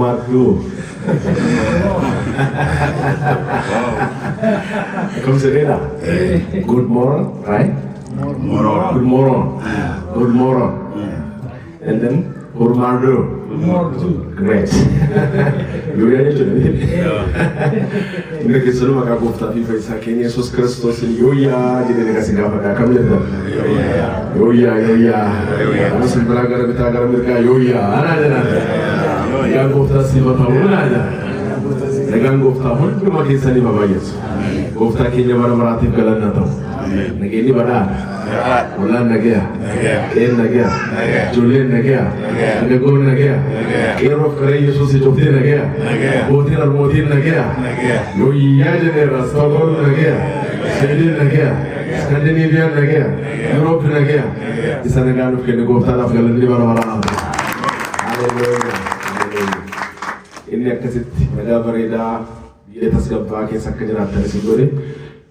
Marco. Come Serena. Good morning, right? Good morning. Good morning. And then Urmando. Great. You ready to do it? Mereka selalu makan kofta di Faisal Kenya. Yesus Kristus Yoya jadi negasi apa? Kami ada. Yoya. Musim pelanggar kita agar mereka Yoya. Ada. Yang kofta siapa tahu ada. Dengan kofta pun cuma kisah ni Bapa Yesus. Kofta Kenya mana meratif galan nato. Negeri pada. Ulan negaya. Ken negaya. Julian negaya. Negon negaya. Erof kare Yesus itu pun negaya. Botin dan motin negaya. Yoya jadi Rastafari negaya. Sweden negaya. Scandinavia negaya. Europe negaya. Di sana kan ufke negofta lah galan di mana-mana. Haleluya. Ini akasit mega berida dia tasgabba ke sakjana tersigore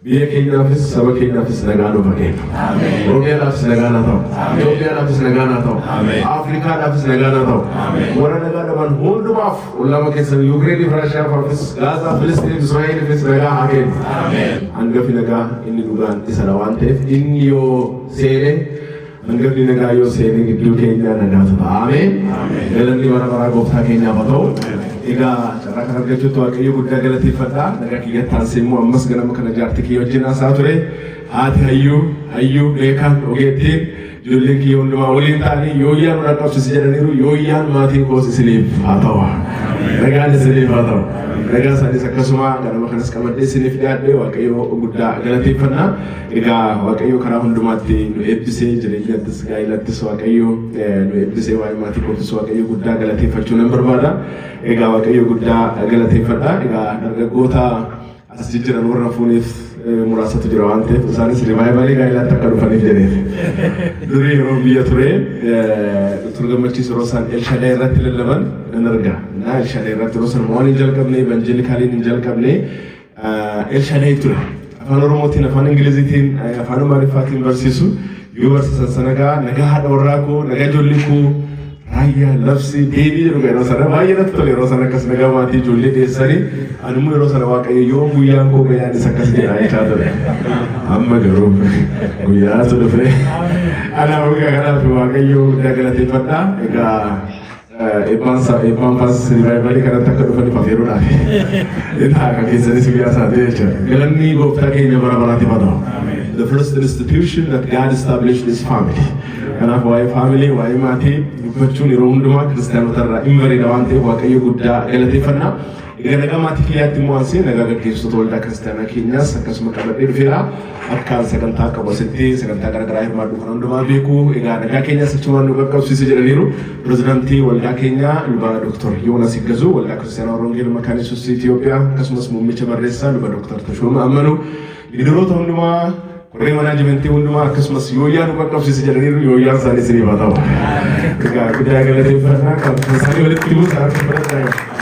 biya Kenya office sabak Kenya office nagano bagen amen Romania office nagana tho Ethiopia office nagana tho amen Africa office nagana tho amen wara nagana man hold off ulama ke san Ukraine Russia office Gaza Palestine Israel office naga again amen anga finaga inni dugan isalawante inyo sere anga finaga yo sere gidu Kenya naga tho amen amen elani wara gofta Kenya bato Ega cara kan kerja tu aku yo gudda galati fada naga kiya tansimu ammas gana makana jarti kiyo jina sature hat hayu bekan ogetin julle kiyo nduma wolin tani yoyan na tafsi sijadaniru yoyan mati ko silif atawa naga ni silif atawa naga sadi sakasuma gana makana skamade silif gadde wa kayo gudda galati fada ega wa kayo kara hundumati no ebise jere gatis gailatis wa kayo no ebise wa mati ko so kayo gudda galati fachu number bada ega wa kayo gudda galati fada ega dargaggoota asjiran warra funis murasatu jirawante usani sirmay bali gaila takkaru fanif jere duri robiya ture turgamachi sorosan el shaday ratil laban narga na el shaday ratil rosan mawani jalkabne evangelically jalkabne el shaday ture afan oromotin afan ingilizitin afan marifatin versisu yuversa sanaga naga hada warrako naga jolliku Raya, nafsi, baby, rugero sana, why not to Rosana Casnagama, Julie, Sari, and Murosana, you, Muyango, and Sakasi, I chatted. I'm a guru. We are to the play. And I will get up to Wagayu, Dagalatifata, a pampas, revival, Karataka for the Patiruna. In Haka, it's a Sivasa, Galani, Goptaki, Never. The first institution that God established is family. And why family, why Mati, Pachuni Runduma, Cristiano Terra, Imbari Davante, Wakayu Gudda, Elatifana, Ganamati Kiatimuansi, Nagaga gives to the Cristiana Kinas, Kasmaka Irvira, Akan second Taka was it, second Taka drive Maduranduma Biku, Igana Kenya, Sachuan Nuka Siciliano, President T. Walda Kenya, Luba Doctor Yona Sikazu, Walda Cristiano Rongil Machanisus Ethiopia, Cosmos Mumicha Barresa, Luba Doctor Tashuma Amanu, Idurota Hunduma. Kore management unduma Christmas yoyan ko office jariru yoyan sari siri batao ka kuda galati farna ka sari wale kilu sar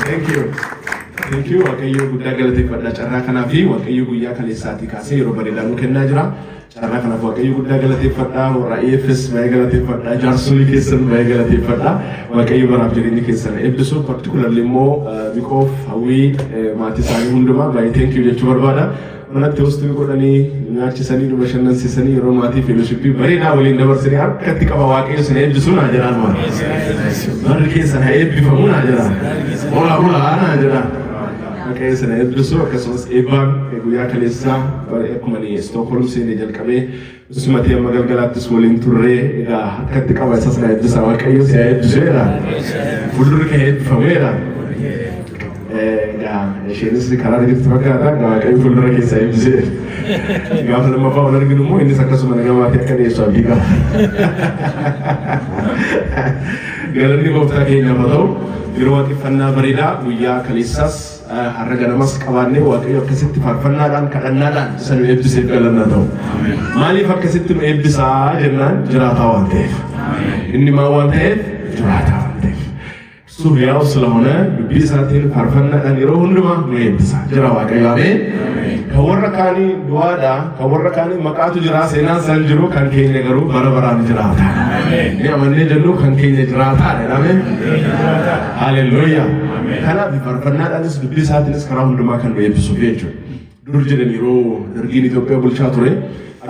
thank you akayo kuda galati farna charra kana fi akayo guya kale sati ka se ro bari dalu kenna jira charra kana fo akayo kuda galati farna wa ifs mai galati farna jarsuli kesan mai galati farna akayo barab jiri ni kesan episode particularly mo because we mati sari unduma by thank you je churbada mana teostu ko dani ngachi sani do bashanan sisani romati fellowship bari na wali never sani har katika bawaqi sani jisuna jaran ma mar ke sani bi famuna jaran wala ana jaran okay sani bisu kasos eban eguya kalisa bari ekumani Stockholm sini jalkabe usmati magalgalat swolin turre ega katika wa sasna bisa wa kayo sai bisera fudur ke famera Shenis karar gitu fakara nggak kayak full lagi saya bisa nggak pernah mau orang gitu mau ini sakit semua nggak mati kan dia suami kan galan ni bawta kenya batau dirwati fanna barida wiya kalisas harga namas kawanne wa kayo kasit fanna dan kadanna dan sanu ebise galan natau mali fakasit no ebisa jennan jirata wante inni ma wante jirata Surya selama bisa tin farfanna dan irohunduma no bisa jarawa kayabe kawarrakani duada kawarrakani makatu jira sena sanjiro kan kenya garu barabara jirata amen ni amanne jallu kan kenya jirata amen haleluya kana bifarfannaadhaanis dubbii isaatiinis karaa hundumaa kan nu eebbisuuf jechuudha. Dur jedhan yeroo dargiin Itoophiyaa bulchaa ture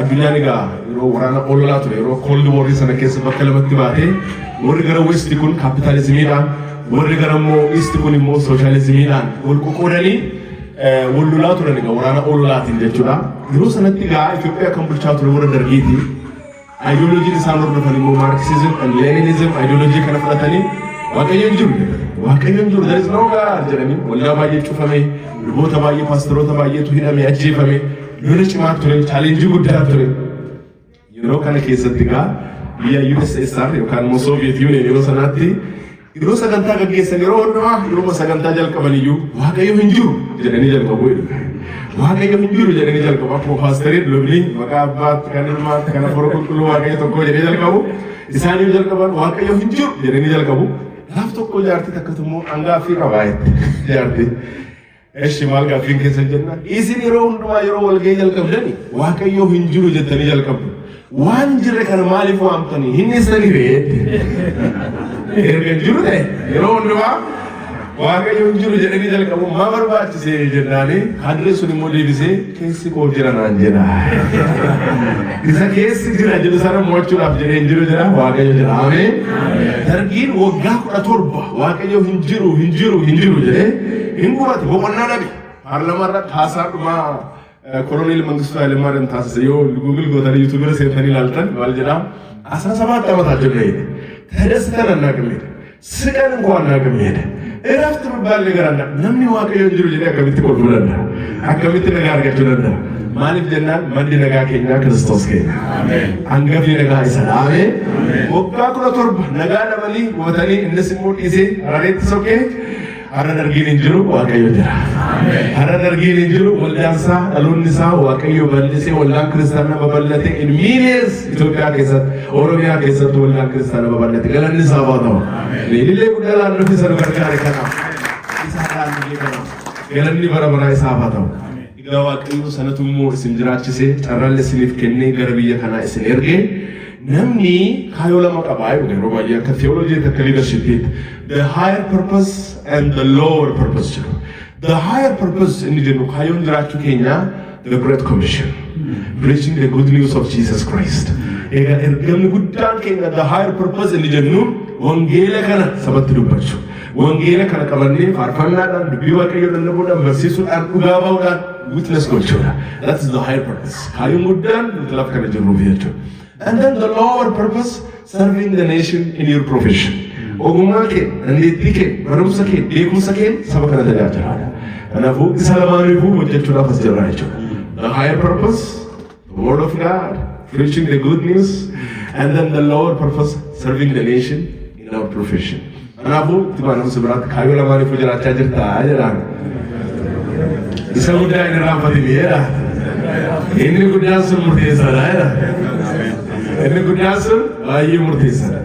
addunyaan egaa yeroo waraana ololaa ture yeroo Cold War sana keessa bakka lamatti baatee warri gara West kun kapitaalizimiidhaan warri gara immoo East kun immoo sooshaalizimiidhaan wal qoqqoodanii wal lolaa turan egaa waraana ololaatiin jechuudha. Yeroo sanatti egaa Itoophiyaa kan bulchaa ture warra dargiiti. Ideoloojiin isaan hordofan immoo Marxism and Leninism ideoloojii kana fudhatanii waaqayyoon jiru there is no God jedhanii waldaa baay'ee cufame luboota baay'ee paastoroota baay'eetu hidhame ajjeefame lola cimaa ture chaalenjii guddaa ture. Yeroo kana keessatti egaa biyya USSR yookaan immoo Soviet Union yeroo sanaatti yeroo sagantaa gaggeessan yeroo hundumaa yeroo sagantaa jalqaban iyyuu waaqayyo hin jiru jedhanii jalqabu. Waaqayyo hin jiru jedhanii jalqabu akkuma paasterii lubni maqaa abbaatti kan ilmaatti kan afur qulqulluu waaqayyo tokko jedhanii jalqabu isaanii jalqaban waaqayyo hin jiru jedhanii jalqabu. Laaf tokko jaartii takkatu immoo hangaafii qabaayetti jaartii. Eshi maal gaaffiin keessa jenna isin yeroo hundumaa yeroo walgahii jalqabdani waaqayyo hin jiru jettanii jalqabdu. Waan jirre kana maaliif waamtanii hin isanii beekte. Erga jiru ta'e yeroo hundumaa waaqayyo hin jiru jedhanii jalqabu maa barbaachise jennaanii hadree sun immoo deebisee keessi koo jira naan jedha. Isa keessi jira jedhu sana mo'achuudhaaf jedhee hin jiru jedha waaqayyo jira. Ameen. Dargiin waggaa 17 waaqayyo hin jiru jedhee hin gubate boqonnaa dhabe. Paarlamaa irratti haasaa dhumaa Koloneel Mangistuu Hayilemaariyaam taasise yoo Google gootanii YouTube irra seentanii ilaaltan maal jedhaa 17 ዓመታት ጀምሮ ሄደ ተደስተን አናውቅም ሄደ ስቀን እንኳን አናውቅም ሄደ እረፍት የሚባል ነገር አለ namni waaqayyo jiru jedhee akkamitti qolfuu danda'a akkamitti nagaa argachuu danda'a maaliif jennaan maddi nagaa keenyaa Kiristoos keenya hangafni nagaa isa ameen waggaa 17 nagaa dhabanii gootanii innis immoo dhiisee harareetti soqee har'a dargiin hin jiru waaqayyo jira. Har'a dargiin hin jiru waldaansaa dhaloonni isaa waaqayyo bal'isee waldaan kiristaanaa babal'ate in millions Itoophiyaa keessatti Oromiyaa keessatti waldaan kiristaanaa babal'ate galanni isaa haa ta'u. Leelillee guddaa laannuuf isa nu gargaare kanaaf isa laannuuf kanaaf galanni bara baraa isaa haa ta'u. Egaa waaqayyo sanatu immoo isin jiraachisee carraallee isiniif kennee gara biyya kanaa isin ergee namni kaayoo lama qabaa yeroo baay'ee akka theology akka leadership the higher purpose and the lower purpose jiru. The higher purpose inni jennu kaayoon jiraachuu keenya the great commission preaching the good news of Jesus Christ. Egaa ergamni guddaan keenya the higher purpose inni jennu wangeela kana sabatti dubbachuu. Wangeela kana qabannee faarfannaadhaan dubbii waaqayyoo lallabuudhaan barsiisuudhaan dhugaa bahuudhaan witness gochuudha. That is the higher purpose. Kaayoon guddaan nuti lafa kana jirruuf jechuudha. And then the lower purpose serving the nation in your profession. Ogummaa kee, dandeettii kee, barumsa kee, beekumsa kee saba kana tajaajilaa. Kanaafuu isa lamaaniifuu hojjechuudhaaf as jirra jechuudha. The higher purpose, the word of God, preaching the good news, and then the lower purpose, serving the nation in our profession. Kanaafuu itti baanamsa biraatti kaayyoo lamaaniifuu jiraachaa jirtaa jedhaan. Isa guddaa inni raanfatimiidha. Inni guddaan sun murteessaadha jedha. Inni guddaan sun baay'ee murteessaadha.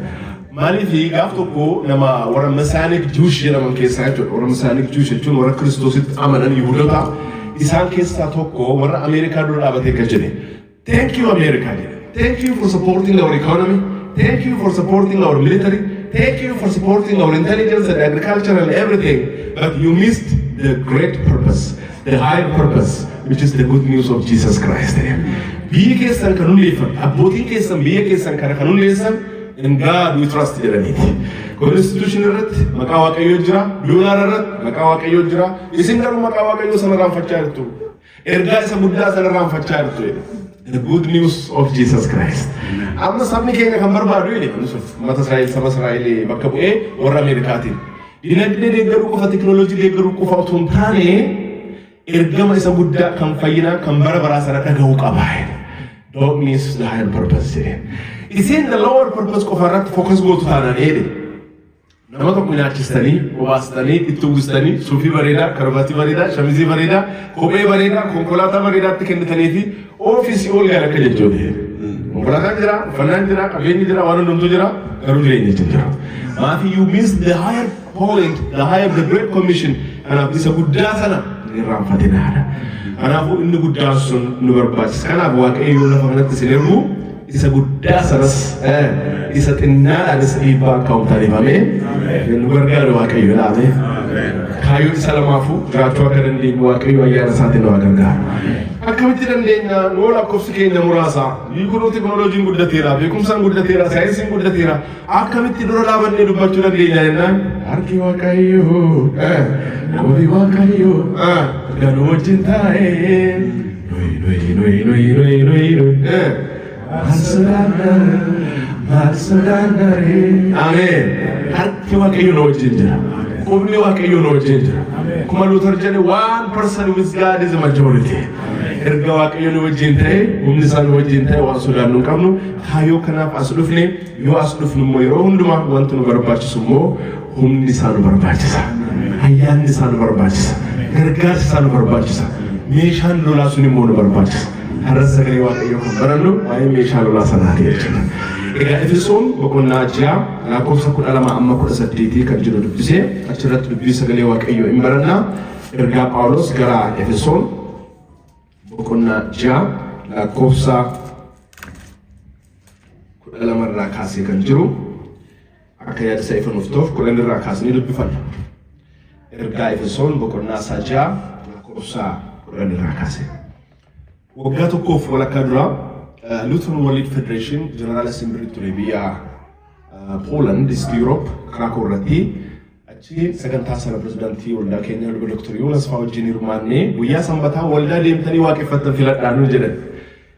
Maaliif gaaf tokko nama warra Messianic Jewish jedhaman keessaa jechuudha. Warra Messianic Jewish jechuun warra Kiristoositti amanan Yihuudoota isaan keessaa tokko warra Ameerikaa dura dhaabatee akka jedhe. Thank you America jedhe. Thank you for supporting our economy. Thank you for supporting our military. Thank you for supporting our intelligence and agriculture and everything. But you missed the great purpose, the higher purpose, which is the good news of Jesus Christ. Biyya keessan kan hundeeffan, abbootiin keessan biyya keessan kana kan hundeessan in God we trust jedhaniiti. Constitution irratti maqaa waaqayyoo jira, dollar irratti maqaa waaqayyoo jira. Isin garuu maqaa waaqayyoo sana raanfachaa jirtu. Ergaa isa guddaa sana raanfachaa jirtu. The good news of Jesus Christ. Amma sabni keenya kan barbaadu jedhe mata Israa'el saba Israa'el bakka bu'ee warra Ameerikaatiin. Dinagdee deeggaruu qofa teknooloojii deeggaruu qofa otoo hin taane ergama isa guddaa kan fayyinaa kan bara baraa sana dhaga'uu qaba. Don't miss the higher purpose. Isin the lower purpose qofa irratti focus gootu taanaan jedhe. Nama tokko nyaachistanii, obaastanii, itti uwwistanii, suufii bareedaa, karabaatii bareedaa, shamizii bareedaa, kophee bareedaa, konkolaataa bareedaatti kennitanii fi ofiisii ol galan akka jechuudha. Konkolaataan jira, uffannaan jira, qabeenyi jira, waan hundumtuu jira, garuu jireenya jechuun jira. Maafi you miss the higher point, the great commission. Kanaaf isa guddaa sana irraanfatinaadha. Kanaafuu inni guddaan sun nu barbaachisa. Kanaaf waaqayyoo lafa kanatti isin ergu isa guddaa sanas isa xinnaadhaanis dhiibbaa akka humtaanifamee nu gargaaru waaqayyo laame. kaayoo isa lamaafuu jiraachuu akka dandeenyu waaqayyo ayyaana isaatiin nu gargaara. Akkamitti dandeenya nuu lakkoofsi keenya muraasa hiikunuu teknooloojiin guddateera beekumsaan guddateera saayinsiin guddateera akkamitti dura dhaabannee dubbachuu dandeenya jennaan harki waaqayyoo qoobii waaqayyoo ganuu wajjin taa'ee Amen. Harki waaqayyoo nu wajjin jira. Qubni waaqayyoo nu wajjin jira. Kuma Luther jedhe one person with God is a majority. Erga waaqayyoo nu wajjin ta'e, humni isaa nu wajjin ta'e waan sodaannu hin qabnu. Kaayoo kanaaf as dhufne yoo as dhufnu immoo yeroo hundumaa wanti nu barbaachisu immoo humni isaa nu barbaachisa. Ayyaanni isaa nu barbaachisa. Gargaarsi isaa nu barbaachisa. Meeshaan lolaa sun immoo nu barbaachisa. Har'a sagalee waaqayyoo kan barannu waa'ee meeshaa lolaa sanaati jechuudha. Egaa Efesoon boqonnaa 6 lakkoofsa 12 amma 18 kan jiru dubbisee achirratti dubbii sagalee waaqayyoo hin barannaa. Ergaa Phaawulos gara Efesoon boqonnaa 6 lakkoofsa 12 irraa kaasee kan jiru akka yaada isaa ifanuuf ta'uuf 10 irraa kaasnee dubbifanna. Ergaa Efesoon boqonnaa 6 lakkoofsa 10 irraa kaasee. Waggaa tokkoof walakkaa dura Lutheran World Federation General Assembly ture biyya Poland East Europe Krakow irratti achi sagantaa sana pirezidaantii waldaa keenya Dr. Yoonas Faa wajjin hirmaannee guyyaa sanbataa waldaa deemtanii waaqeffattan filadhaa nu jedhan.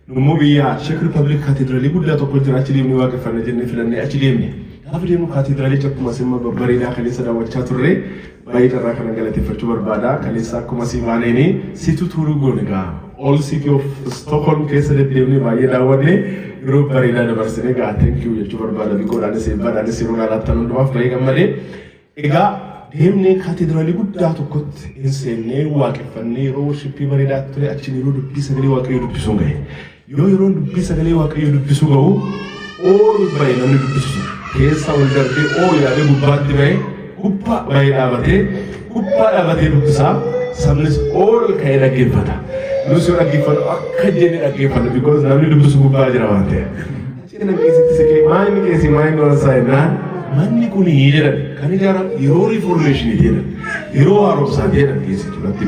Nummoo biyya Czech Republic Cathedraalii guddaa tokko jira achi deemnee waaqeffanna jennee filannee achi deemne. Gaafa deemnu Cathedraalii akkuma simma babbareedaa kaleessa daawwachaa turre baay'ee irraa kan galateeffachuu barbaada kaleessa akkuma simaaneenii situ turuu goone gaa. All city of Stockholm keessa deddeemnee baay'ee daawwanne yeroo bareedaa dabarsine gaa thank you jechuu barbaada biqoodhaanis eebbaadhaanis yeroo laattan hundumaaf baay'ee gammadee. Egaa deemnee kaatedraalii guddaa tokkotti hin seennee waaqeffannee yeroo worshippii bareedaa ture achiin yeroo dubbii sagalee waaqayyoo dubbisuun gahe. Yeroo dubbii sagalee waaqayyoo dubbisuu gahu ool bahe namni dubbisu keessa ol darbee ool yaadee gubbaatti bahe gubbaa bahe dhaabatee dubbisaa sabnis ool ka'ee dhaggeeffata. Nus yoo dhaggeeffannu akka jennee dhaggeeffanna because namni dubbisu gubbaa jira waan ta'eef. Achiin keessatti siqee maayini keessi maayini waansaa jennaan manni kun jedhan kan ijaarame yeroo riiformeeshinii jedhan yeroo haaromsaa jedhan keessatti irratti.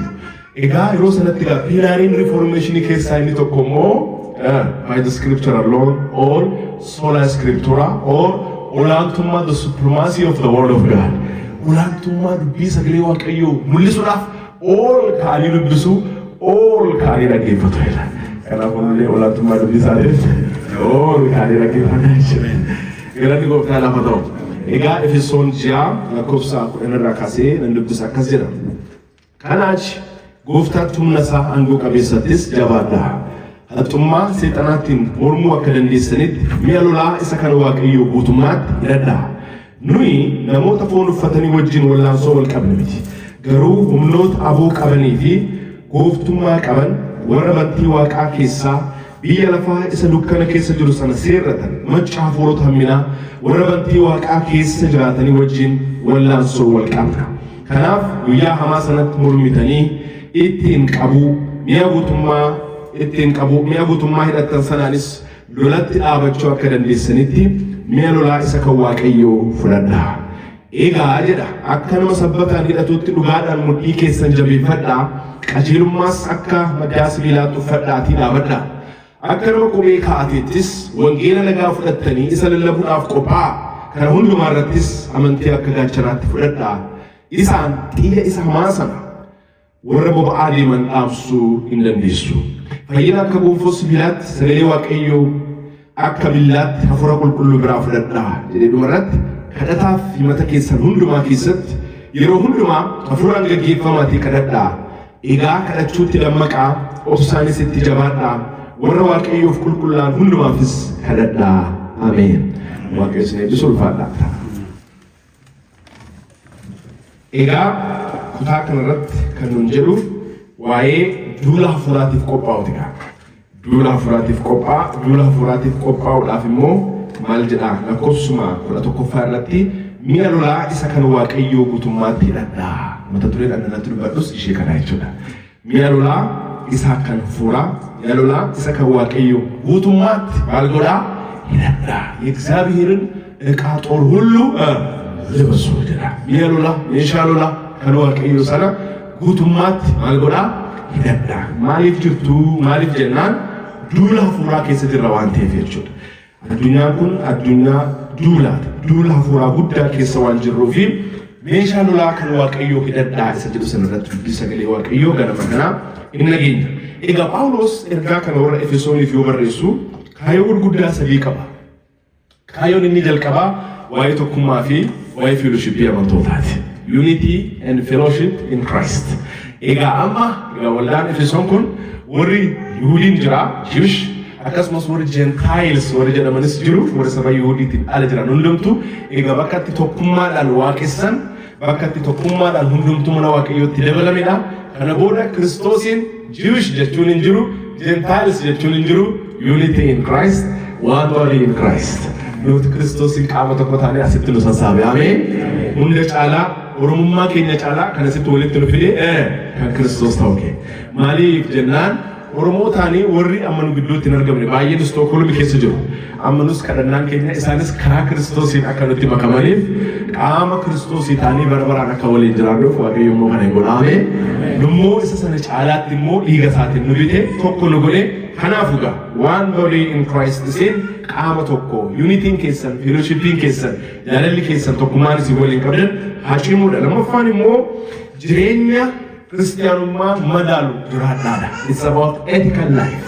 Egaa yeroo sanatti gaa pilaariin riiformeeshinii keessaa inni tokko immoo by the scripture alone or sola scriptura or olaantummaa the supremacy of the word of God. Olaantummaa dubbii sagalee waaqayyoo mul'isuudhaaf ol ka'anii dubbisuu ol ka'anii dhaggeeffatu jedha. Kanaafuu olaantummaa dubbii isaatiif ol ka'anii dhaggeeffatu jechuudha. Galanni gooftaa lafa ta'u. Egaa Efesoon 6 lakkoofsa 10 irraa kaasee nan dubbisa akkas jedha. Kanaaf gooftaatti humna isaa aangoo qabeessattis jabaadhaa. Haxxummaa seexanaatiin mormuu akka dandeessanitti mi'a lolaa isa kan waaqayyoo guutummaatti hidhadhaa. Nuyi namoota foon uffatanii wajjin wallaansoo wal qabne miti. Garuu humnoota aboo qabanii fi gooftummaa qaban warra bantii waaqaa keessaa biyya lafaa isa dukkana keessa jiru sana seerratan macca hafuurota hamminaa warra bantii waaqaa keessa jiraatanii wajjin wallaansoo wal qabna. Kanaaf guyyaa hamaa sanatti mormitanii ittiin qabuu mi'a guutummaa hidhattan sanaanis lolatti dhaabachuu akka dandeessanitti mi'a lolaa isa kan waaqayyoo fudhadhaa. Egaa jedha akka nama sabbataan hidhatutti dhugaadhaan mudhii keessan jabeeffadhaa qajeelummaas akka maddaa sibiilaatti uffadhaatii dhaabadhaa. Akka nama qubee kaa'ateettis wangeela nagaa fudhattanii isa lallabuudhaaf qophaa kana hundumaa irrattis amantii akka gaachanaatti fudhadhaa. Isaan xiyya isa hamaa sana warra boba'aa deeman dhaamsuu hin dandeessu. Fayyina akka gonfoo sibiilaatti sagalee waaqayyoo akka billaatti hafuura qulqulluu biraa fudhadhaa jedhee dhumarratti kadhataaf himata keessan hundumaa keessatti yeroo hundumaa hafuuraan gaggeeffamaatii kadhadhaa. Egaa kadhachuutti dammaqaa obsaanis itti jabaadhaa. Warra waaqayyoof qulqullaan hundumaafis kadhadhaa. Ameen. Waaqayyo isin eebbisu ulfaadhaa. Egaa kutaa kanarratti kan nun jedhu waa'ee duula hafuuraatiif qophaa'uuti. Duula hafuuraatiif qophaa'uudhaaf immoo maal jedhaa lakkoofsuma 11ffaa irratti mi'a lolaa isa kan waaqayyoo guutummaatti hidhadhaa. Mata dureen addanaatti dubbadhus ishee kana jechuudha. Mi'a lolaa isa kan hafuuraa mi'a lolaa isa kan waaqayyoo guutummaatti maal godhaa hidhadhaa. የእግዚአብሔርን ዕቃ ጦር ሁሉ ልበሱ ይላል። ሚያ ሎላ ሜሻ ሎላ kan waaqayyo sana guutummaatti maal godhaa hidhadhaa. Maaliif jirtu maaliif jennaan duula hafuuraa keessa jirra waan ta'eef jechuudha. Addunyaan kun addunyaa duulaati. Duula hafuuraa guddaa keessa waan jirruu fi meeshaa lolaa kan waaqayyoo hidhadhaa isa jedhu sanarratti dubbii sagalee waaqayyoo ganama kanaa hin nageenya. Egaa Phaawulos ergaa kana warra Efesooniif yoo barreessu kaayyoo gurguddaa sadii qaba. Kaayyoon inni jalqabaa waa'ee tokkummaa fi waa'ee fellowshippii amantootaati. Unity and fellowship in Christ. Egaa amma waldaan Efesoon kun warri Yihuudiin jira, Jewish, akkasumas warri Gentiles warri jedhamanis jiru, warri saba Yihuudiitiin ala jiran hundumtu egaa bakka itti tokkummaadhaan waaqessan, bakka itti tokkummaadhaan hundumtu mana waaqayyootti dabalamedha. Kana booda Kiristoosiin Jewish jechuun hin jiru, Gentiles jechuun hin jiru, unity in Christ, one body in Christ. Nuti Kiristoosiin qaama tokko taanee asitti nu sassaabe. Ameen. Hunda caalaa oromummaa keenya caalaa kan asitti walitti nu fide kan Kiristoos ta'u kee. Maaliif jennaan Oromoo taanii warri amma nu gidduutti hin argamne baay'een Stookholm keessa jiru. Amma nus kadhannaan keenya isaanis karaa Kiristoosiin akka nutti makamaniif qaama Kiristoosii taanii bara baraan akka waliin jiraannuuf waaqayyo immoo kana hin godha. Ameen. Nummoo isa sana caalaatti immoo dhiiga isaatiin nu bite tokko nu godhe. Kanaaf egaa one body in Christ isin qaama tokko unitiin keessan fellowshippiin keessan jaalalli keessan tokkummaan isin waliin qabdan haa cimuudha. Lammaffaan immoo jireenya kiristiyaanummaa madaalu jiraadhaadha. It's about ethical life.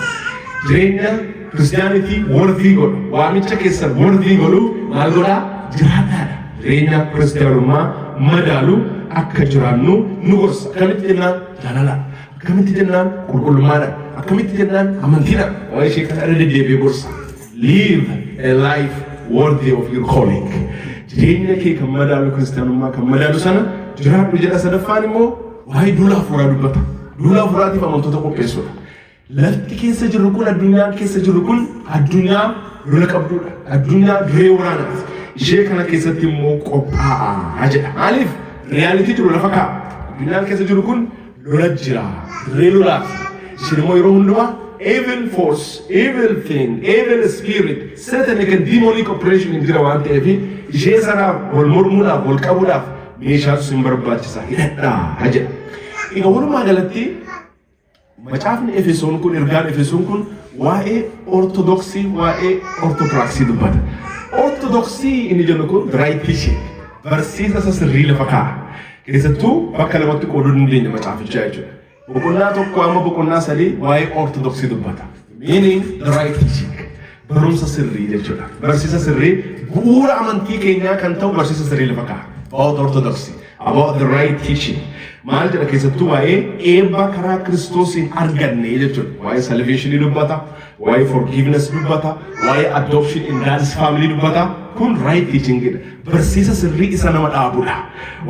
Jireenya kiristiyaanitii worthy godhu waamicha keessan worthy godhu maal godhaa jiraadhaadha. Jireenya kiristiyaanummaa madaalu akka jiraannu nu gorsa. Akkamitti jennaan jaalala. Akkamitti jennaan qulqullummaadha. Akkamitti jennaan amantiidha. Waa ishee kana irra deddeebi'ee gorsa. Live a life worthy of your calling. Jireenya kee kan madaalu kiristiyaanummaa kan madaalu sana jiraadhu jedha. Sadaffaan immoo waa'ee duula hafuuraa dubbata. Duula hafuuraatiif amantoota qopheessuudha. Lafti keessa jirru kun addunyaan keessa jirru kun addunyaa lola qabduudha. Addunyaa duree waraanaati. Ishee kana keessatti immoo qophaa'aa jedha. Maaliif riyaalitii jiru lafa kaa'a. Addunyaan keessa jiru kun lola jira. Duree lolaati. Isheen immoo yeroo hundumaa evil force, evil thing, evil spirit, satanic and demonic operation in jira waan ta'eef ishee sanaaf wal mormuudhaaf wal qabuudhaaf meeshaatu sin barbaachisa. Hidhadhaa jedha. Egaa walumaa galatti macaafni Efesoon kun ergaan Efesoon kun waa'ee ortodoksii waa'ee ortodooksii dubbata. Ortodoksii inni jennu kun right teaching barsiisa isa sirrii lafa kaa'a. Keessattuu bakka lamatti qooduu dandeenya macaafichaa jechuudha. Boqonnaa tokko amma boqonnaa sadii waa'ee ortodoksii dubbata. Meaning the right teaching. Barumsa sirrii jechuudha. Barsiisa sirrii bu'uura amantii keenyaa kan ta'u barsiisa sirrii lafa kaa'a. About orthodoxy, about the right teaching. Maal jedha keessattuu waa'ee eebba karaa Kiristoosiin arganne jechuudha. Waa'ee salvation dubbata, waa'ee forgiveness dubbata, waa'ee adoption in God's family dubbata. Kun right teaching jedha. Barsiisa sirrii isa nama dhaabudha.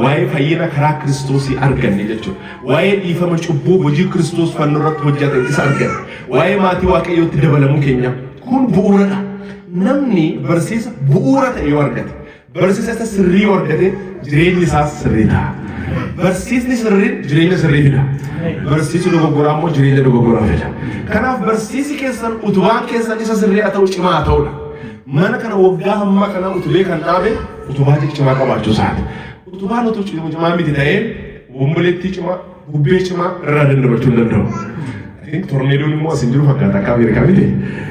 Waa'ee fayyina karaa Kiristoosii arganne jechuudha. Waa'ee dhiifama cubbuu hojii Kiristoos fannoo irratti hojjete isa arganne. Waa'ee maatii waaqayyootti dabalamuu keenya. Kun bu'uuradha. Namni barsiisa bu'uura ta'e yoo argate, barsiisa isa sirrii yoo argate jireenyi isaas sirrii ta'a. Barsiisni sirriin jireenya sirrii fida. Barsiisni dogoggoraa immoo jireenya dogoggoraa fida. Kanaaf barsiisi keessan utubaan keessan isa sirrii haa ta'u cimaa haa ta'udha. Mana kana waggaa hamma kana utubee kan dhaabe utubaa cimaa qabaachuu isaati. Utubaan utuu cimaa miti ta'ee womboleettii cimaa bubbee cimaa irraa dandamachuu hin danda'u. Torneedoon immoo asin jiru fakkaata akka Ameerikaa miti.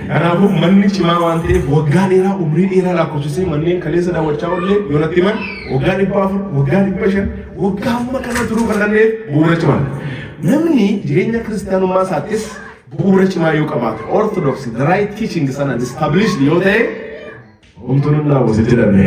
Kanaafuu manni cimaa waan ta'eef waggaa dheeraa umrii dheeraa lakkoofsisee manneen kaleessa daawwachaa oollee yoo natti himan waggaa 400 waggaa 500 waggaa amma kana turuu kan danda'eef bu'uura cimaadha. Namni jireenya kiristaanummaa isaattis bu'uura cimaa yoo qabaate orthodoxy the right teaching sana established yoo ta'e homtuun naawwasi jedhame.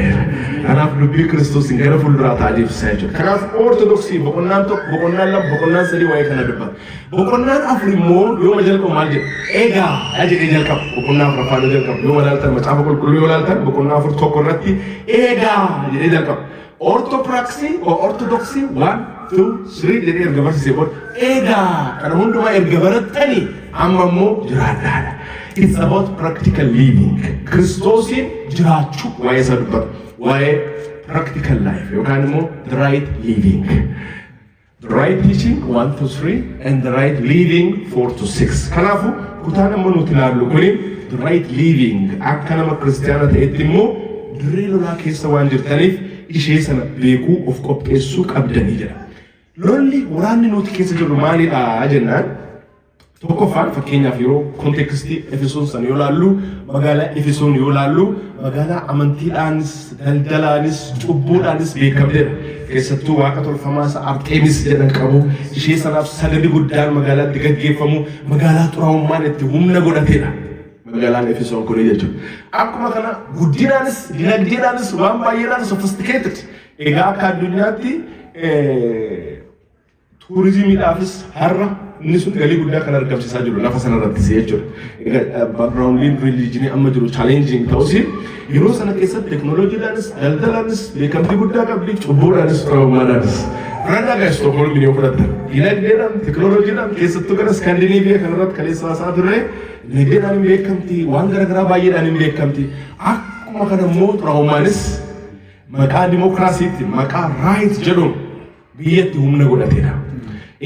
Kanaaf dubbii Kiristoosiin gara fuulduraa ta'aa deemsisaa jechuudha. Kanaaf ortodoksii boqonnaan tokko boqonnaan lama boqonnaan sadii waa'ee kana dubbata. Boqonnaan afur immoo yoo jalqabu maal jedha? Egaa jedhee jalqaba. Boqonnaa afuraffaan jalqaba. Yoo ilaaltan macaafa qulqulluu yoo ilaaltan boqonnaa afur tokko irratti egaa jedhee jalqaba. Orthopraxy or orthodoxy 1, 2, 3 jedhee erga barsiisee booda egaa kana hundumaa erga barattanii amma immoo jiraadhaadha. It's about practical living. Kiristoosiin jiraachuu waa'ee isa dubbata. Waa'ee practical life yookaan immoo the right living. The right teaching 1 to 3 and the right living 4 to 6. Kanaafuu kutaan amma nuti ilaallu kuni the right living akka nama kiristiyaana ta'etti immoo dirree lolaa keessa waan jirtaniif ishee sana beekuu of qopheessuu qabdanii jedha. lolli waraanni nuti keessa jirru maalidha jennaan tokkoffaan fakkeenyaaf yeroo kontekstii Efesoon san yoo laallu magaalaa Efesoon yoo laallu magaalaa amantiidhaanis daldalaanis cubbuudhaanis beekamteedha. Keessattuu waaqa tolfamaa isa Artemis jedhan qabu ishee sanaaf sagadi guddaan magaalaatti gaggeeffamu magaalaa xuraa'ummaan itti humna godhateedha. Magaalaan Efesoon kun jechuudha. Akkuma kana guddinaanis dinagdeedhaanis waan baay'eedhaan sophisticated. Egaa akka addunyaatti tuurizimiidhaafis har'a inni sun galii guddaa kan argamsiisaa jiru lafa sanarratti jechuudha. Egaa backgroundin religion amma jiru challenging ta'us yeroo sana keessatti teknooloojiidhaanis daldalaanis beekamtii guddaa qabdi cubbuudhaanis xuraa'ummaadhaanis. Randa guys Stockholm ni fudhatta. Dinagdeedhaan teknooloojiidhaan keessattuu gara Skandinaaviyaa kanarratti kaleessa haasaa turre dinagdeedhaan hin beekamti waan garaagaraa baay'eedhaan hin beekamti. Akkuma kana immoo xuraa'ummaanis maqaa dimokiraasiitiin maqaa raayit jedhuun biyyatti humna godhateedha.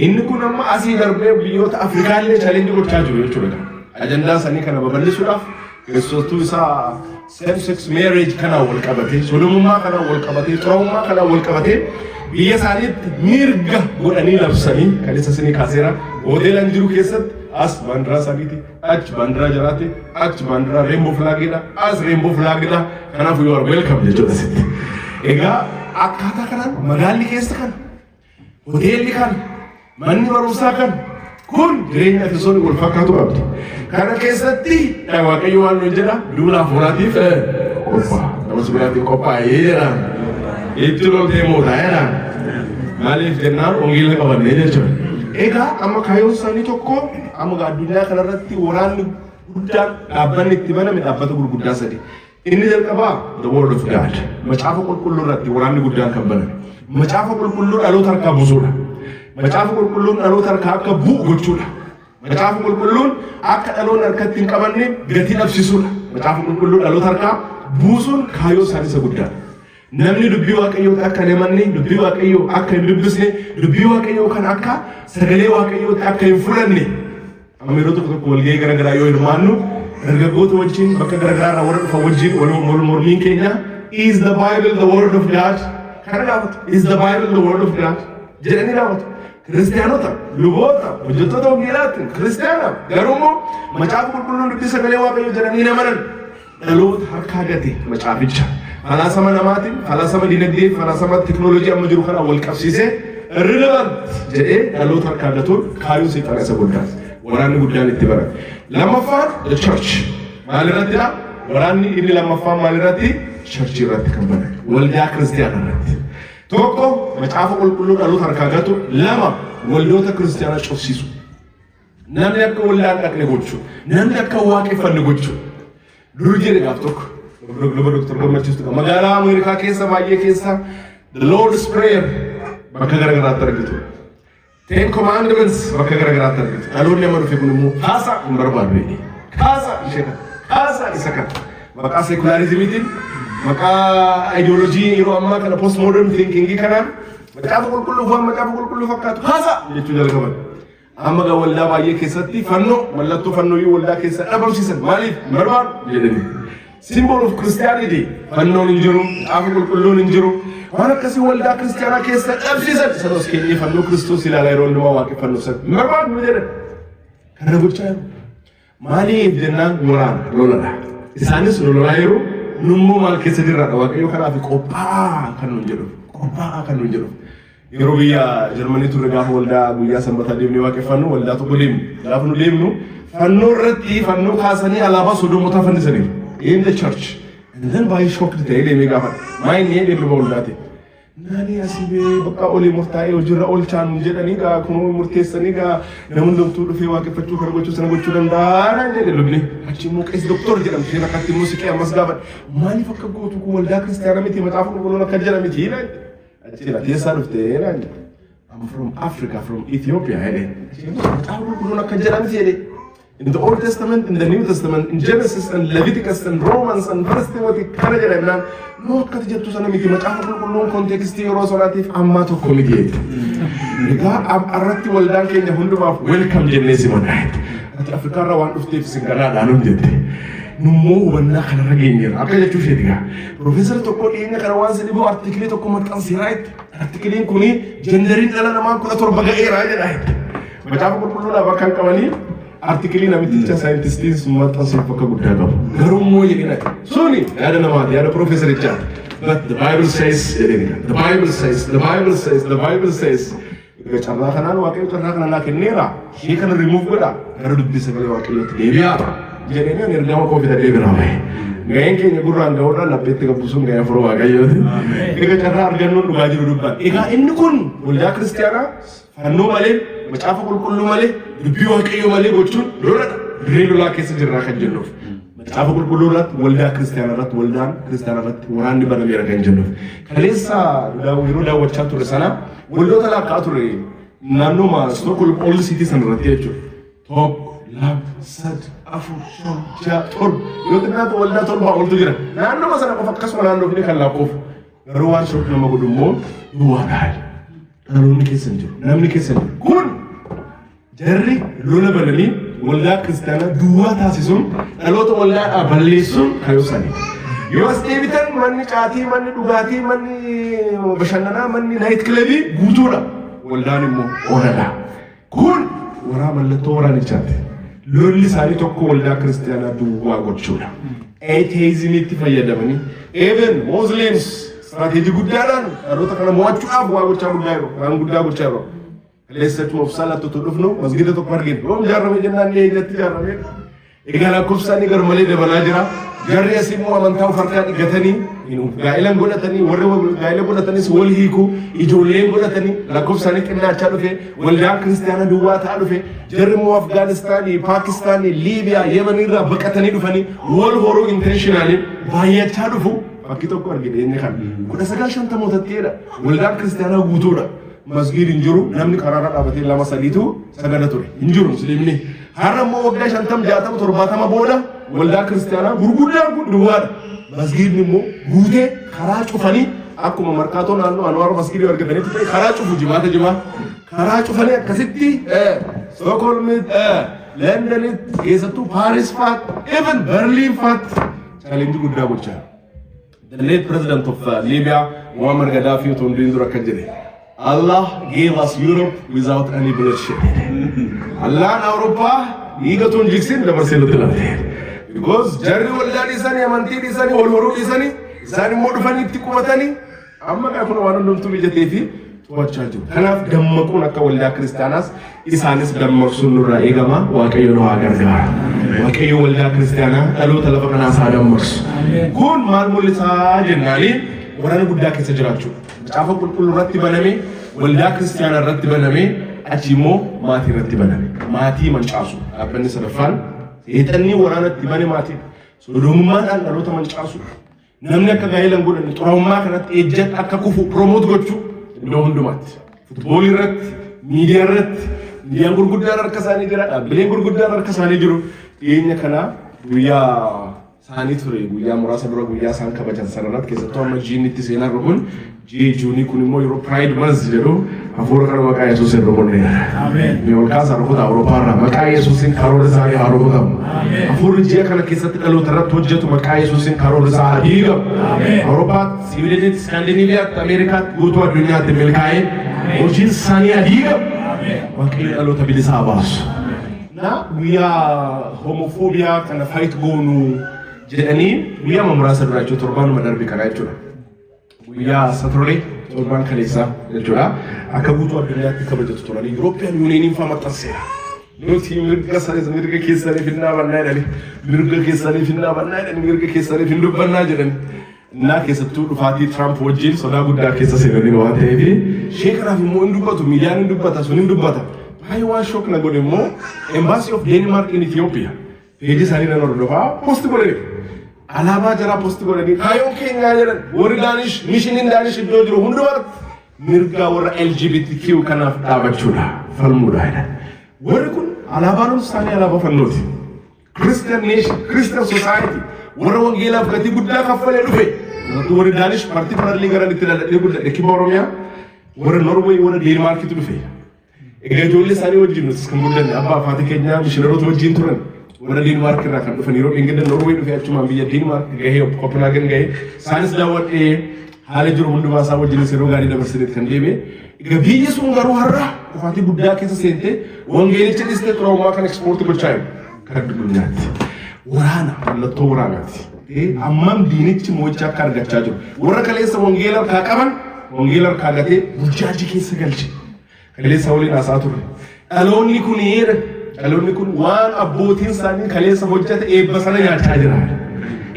Inni kun amma asii darbee biyyoota Afrikaallee challenge gochaa jiru jechuudha. Ajandaa sanii kana babal'isuudhaaf keessattuu isaa same-sex marriage kana wal qabatee, sodomummaa kana wal qabatee, xuraa'ummaa kana wal qabatee biyya isaaniitti mirga godhanii labsanii kan isa sinii kaaseera. Hoteelaan jiru keessatti as baandiraa isaaniiti, achi baandiraa jiraate, achi baandiraa rainbow flagidha, as rainbow flagidha. Kanaaf you are welcome jechuudha sitti. Egaa akkaataa kanaan magaalli keessa kana, hoteelli kana, manni barumsaa kana kun jireenya Efesoon wal fakkaatu qabdi. Kana keessatti Waaqayyo waan nu jedha duula hafuuraatiif qophaa'a. Namoota biraatiin qophaa'ee jedha. Itti loltee mootaa'eedha. Maaliif jennaan hongeela qabannee jechuudha. Egaa amma kaayyoon isaanii tokko amma addunyaa kanarratti waraanni guddaan dhaabbanni itti baname dhaabbata gurguddaa sadi. Inni jalqabaa the word of God. Macaafa qulqulluu irratti waraanni guddaan kan baname. Macaafa qulqulluu dhaloota harkaa buusuudha. Macaafa qulqulluun dhaloota harkaa akka bu'u gochuudha. Macaafa qulqulluun akka dhaloonni harkatti hin qabanne gatii dhabsiisuudha. Macaafa qulqulluu dhaloota harkaa buusuun kaayyoo isaanii isa guddaadha. Namni dubbii waaqayyoo akka hin amanne, dubbii waaqayyoo akka hin dubbisne, dubbii waaqayyoo kan akka sagalee waaqayyoo akka hin fudhanne. Amma yeroo tokko tokko walgahii garaagaraa yoo hirmaannu dargaggoota wajjin bakka garaagaraa warra dhufa wajjin wal mormiin keenya is the Bible the word of God kana gaafatu is the Bible the word of God jedhanii gaafatu. Kiristaanota, luboota, hojjettoota hongeelaatti, kiristaana garuu macaafa qulqulluun dubbii sagalee waaqayyoo jedhanii hin amanan dhaloota harkaa gate macaaficha. Falaasama namaatiin, falaasama dinagdee, falaasama teknooloojii amma jiru kana wal qabsiisee irrelevant jedhee dhaloota harkaa gatuun kaayyoo seexana isa guddaas. Waraanni guddaan itti barate. Lammaffaan the church. Maalirrattidha? Waraanni inni lammaffaan maalirratti? Church irratti kan baname. Waldaa kiristaanaa irratti. Tokko macaafa qulqulluu dhaloota harkaa gatu, lama waldoota kiristaanaa cufsiisu. Namni akka waldaan dhaqne gochuu, namni akka waaqeffanne gochuu. Dur jedhe gaaf tokko. Luba Dr. Gammachiistu magaalaa Ameerikaa keessa baay'ee keessa the Lord's Prayer bakka garaagaraatti argitu. Ten Commandments bakka garaagaraatti argitu. Dhaloonni amma dhufe kun immoo kaasa hin barbaadu. Kaasa ishee kana. Kaasa isa kana. Maqaa sekularizimiitiin maqaa ideoloojii yeroo ammaa kana post modern thinking kanaan macaafa qulqulluu fakkaatu kaasa jechuu jalqaban. Amma gaa waldaa baay'ee keessatti fannoo mallattoo fannoo waldaa keessa dhabamsiisan maaliif barbaadu jedhanii. Symbol of Christianity fannoon hin jiru, macaafa qulqulluun hin jiru. Waan akkasii waldaa kiristaanaa keessa dhabsiisan sanos keenyee fannoo Kiristoos ilaala yeroo hundumaa waaqeffannoo san barbaadu jedhan. Kana gochaa jiru. Maaliif jennaan waraana loladha. Isaanis lolaa yeroo nummoo maal keessa jirraadha waaqayyo kanaaf qophaa'aa kan nuun jedhu. Qophaa'aa kan nuun jedhu. Yeroo biyya Jarmanii turre gaafa waldaa guyyaa sanbataa deemnee waaqeffannu waldaa tokko deemnu. Gaafa nu deemnu fannoo irratti fannoo kaasanii alaabaa sodomotaa fannisaniiru. In the church. And then by shocked the ele mega fan. My name is Bolate. Nani asibe bakka oli murtaa'e hojirra olchaan jedhanii gaa kunoo murteessanii gaa namni doktor dhufee waaqeffachuu kana gochuu sana gochuu danda'a jedhe lubni. Achi immoo qees doktor jedhamti isheen akkatti muuziqii ammas gaafadha. Maaliif akka gootu kun waldaa kiristaanaa miti macaafa qulqulluun akka jedhamiti hiina. Achi teessaa dhuftee hiina. I'm from Africa, from Ethiopia jedhe. Macaafa qulqulluun akka jedhamiti jedhe. In the Old Testament, in the New Testament, in Genesis and Leviticus and Romans and First Timothy, kana jedhamnaan noo akkati jettu sana miti macaafa qulqulluun kontekstii yeroo sanaatiif ammaa tokko miti. Egaa irratti waldaan keenya hundumaaf welcome jennee simanna. Ati Afrikaarraa waan dhufteef isin garaadhaan jette. Nummoo hubannaa kanarra geenyeerra akka jechuu isheeti gaa. Profeesar tokko dhiyeenya kana waan sadii boo artiikilii tokko maxxanseeraa itti artikiliin kuni jenderin dhala namaa 17 ga'eera jedha macaafa qulqulluudha bakka qabanii artikilii namiticha saayintistiin maxxansuuf bakka guddaa qabu garuu immoo jedhina suni yaada namaati yaada Profeesaricha but the Bible says the Bible says the Bible says the Bible says carraa kanaan waaqayyo carraa kana naa kenneera ishee kana remove godha gara dubbii sagalee waaqayyootti deebi'a jedhanii ergama koo fida deebiraa bahe ga'een keenya gurraan ga'uudhaan lapheetti qabbusuun ga'ee furuu waaqayyooti egaa carraa argannoon dhugaa jiru dubbaan egaa inni kun waldaa kiristiyaanaa fannoo malee macaafa qulqulluu malee dubbii waaqayyoo malee gochuun loladha dirree lolaa keessa jirraa kan jennuuf macaafa qulqulluu irratti waldaa kiristiyaanaa irratti waldaan kiristiyaanaa irratti waraanni banameera kan jennuuf kaleessa yeroo daawwachaa ture sana waldoota laakkaa ture naannoo Stockholm Old City sana irratti jechuudha tokko lama sadii afur shan ja'a torba yoo xiqqaatu waldaa torbaa oltu jira naannoo sana qofa akkasuma naannoo fi kan laaqoof garuu waan shokki nama godhu immoo duwwaa gaari dhaloonni keessa hin jiru namni keessa hin jiru kun jarri lola bananii waldaa kiristaanaa duwwaa taasisuun dhaloota waldaadhaa balleessuun kayoosanii yoo as deebitan manni caatii manni dhugaatii manni bashannanaa manni naayit kilabii guutuudha waldaan immoo oonadha kun waraa mallattoo waraanichaati lolli isaanii tokko waldaa kiristaanaa duwwaa gochuudha atheizimiitti fayyadamanii even muslims strateejii guddaadhaan dhaloota kana mo'achuudhaaf waa gochaa guddaa jiru kaleessachuma of salaattu dhufnu masgida tokko arginu yoom jaarrame jennaan eenyatti jaarrame egaa lakkoofsaanii garmalee dabalaa jira jarri asii immoo amantaa of harkaa dhigatanii gaa'ilan godhatanii warri gaa'ila godhatanis wal hiiku ijoolleen godhatanii lakkoofsaanii xinnaachaa dhufe waldaan kiristaanaa duwwaa ta'aa dhufe jarri immoo Afgaanistaanii Paakistaanii Liibiyaa Yemen irraa baqatanii dhufanii wal horuu intentionally baay'achaa dhufu fakkii tokko argine inni kan 1950 waldaan kiristaanaa guutuudha masgiid hin jiru namni karaarra dhaabatee lama sadiitu sagada ture hin jiru musliimni har'a immoo waggaa 50 60 70 booda waldaa kiristaanaa gurguddaan kun duwwaadha masgiidni immoo guutee karaa cufanii akkuma markaatoo naannoo Anwaar masgiidii argatanitti ta'e karaa cufu jimaa karaa cufanii akkasitti Stockholm Londonitti keessattuu Paaris fa'aatti even Berliin fa'aatti challenge guddaa gochaa the late president of Libya Muammar Gaddafi utuu hin dura akka jedhe Allah gave us Europe without any bloodshed. Allah in Europa, Iga tun jiksin dabarsee nutti laate. Because jarri waldaan isaanii amantiin isaanii wal horuu isaanii isaan immoo dhufanii itti qubatanii amma gaafuma waan hundumtuu mijatee fi to'achaa jiru. Kanaaf dammaquun akka waldaa kiristaanaas isaanis dammaqsuun nurraa eegama waaqayyo nu haa gargaara. Waaqayyo waldaa kiristaanaa dhaloota lafa kanaas haa dammaqsu. Kun maal mul'isaa jennaanii waraana guddaa keessa jiraachuu. Macaafa qulqulluu irratti baname waldaa kiristaanaa irratti baname achi immoo maatii irratti baname maatii mancaasu dhaabbanni sadaffaan seexanni waraanatti bane maatii sodomummaadhaan dhaloota mancaasu namni akka gaa'elan godhanne xuraa'ummaa kanatti ejjat akka kufu promoot gochuu iddoo hundumaatti futboolii irratti miidiyaan gurguddaan harka isaanii jira dhaabbileen gurguddaan harka isaanii jiru dhiyeenya kana guyyaa isaanii ture guyyaa muraasa dura guyyaa isaan kabajan sanarratti keessattuu amma jiinitti seenaa kun juunii kun immoo yeroo Pride Month jedhu hafuura kana maqaa Yesuusin rukunneera. Mee ol kaasaa rukuta Awurooppaa irraa maqaa Yesuusin karoora isaanii haa rukutamu. Hafuurri ji'a kana keessatti dhaloota irratti hojjetu maqaa Yesuusin karoora isaa haa diigamu. Awurooppaatti, Siwiidinitti, Iskaandinaaviyaatti, Ameerikaatti guutuu addunyaatti milkaa'ee hojiin isaanii haa diigamu. Waaqayyo dhaloota bilisaa baasu. Na guyyaa homofoobiyaa kana fayit goonu jedhanii guyyaa muraasa dura jechuudha torbaanuma darbe kanaa jechuudha. Guyyaa Saturday torban kaleessaa jechuudha akka guutuu addunyaatti kabajatu turani European Union fa'aa maxxanseera. Nuti mirga keessanii finnaa bannaa jedhani mirga keessanii finnaa bannaa jedhani mirga keessanii fin dubbannaa jedhani. Innaa keessattuu dhufaatii Trump wajjin sodaa guddaa keessa seenanii waan ta'eef ishee kanaaf immoo hin dubbatu miidiyaan hin dubbata sun hin dubbata. Baay'ee waan shook na godhe immoo Embassy of Denmark in Ethiopia peejii isaanii nan hordofaa posti godhaniiru. Alaabaa jara posti godhanii kaayoon keenyaa jedhan warri daanish mishiniin daanish iddoo jiru hundumaatti mirga warra LGBTQ kanaaf dhaabachuudha falmuudha jedhan. Warri kun alaabaan isaanii alaabaa fannooti. Christian nation, Christian society warra wangeelaaf gatii guddaa kaffalee dhufe. Warri daanish particularly gara itti dadhabee guddate kibba Oromiyaa warra Norway warra Denmarkitu dhufe. Egaa ijoollee isaanii wajjin nutis kan guddanne abbaa fi haati keenyaa mishiinaroota wajjin turan. Warra Denmark irraa kan dhufan yeroo ingilizii Norway dhufe achumaan biyya Denmark gahee Copenhagen gahee isaanis daawwadhee haala jiru hundumaa isaa wajjin siroo gaarii dabarsineet kan deeme biyyi sun garuu har'a dhufaatii guddaa keessa seente wangeelicha dhiste xuroomaa kan ekspoortii gochaa jiru kan addunyaatti waraana mallattoo waraanaati ammam diinichi mo'icha akka argachaa jiru warra kaleessa wangeela harkaa qaban wangeela harkaa gatee burjaajii keessa galche kaleessa waliin haasaa turre dhaloonni kun waan abbootiin isaanii kaleessa hojjete eebba sana nyaachaa jira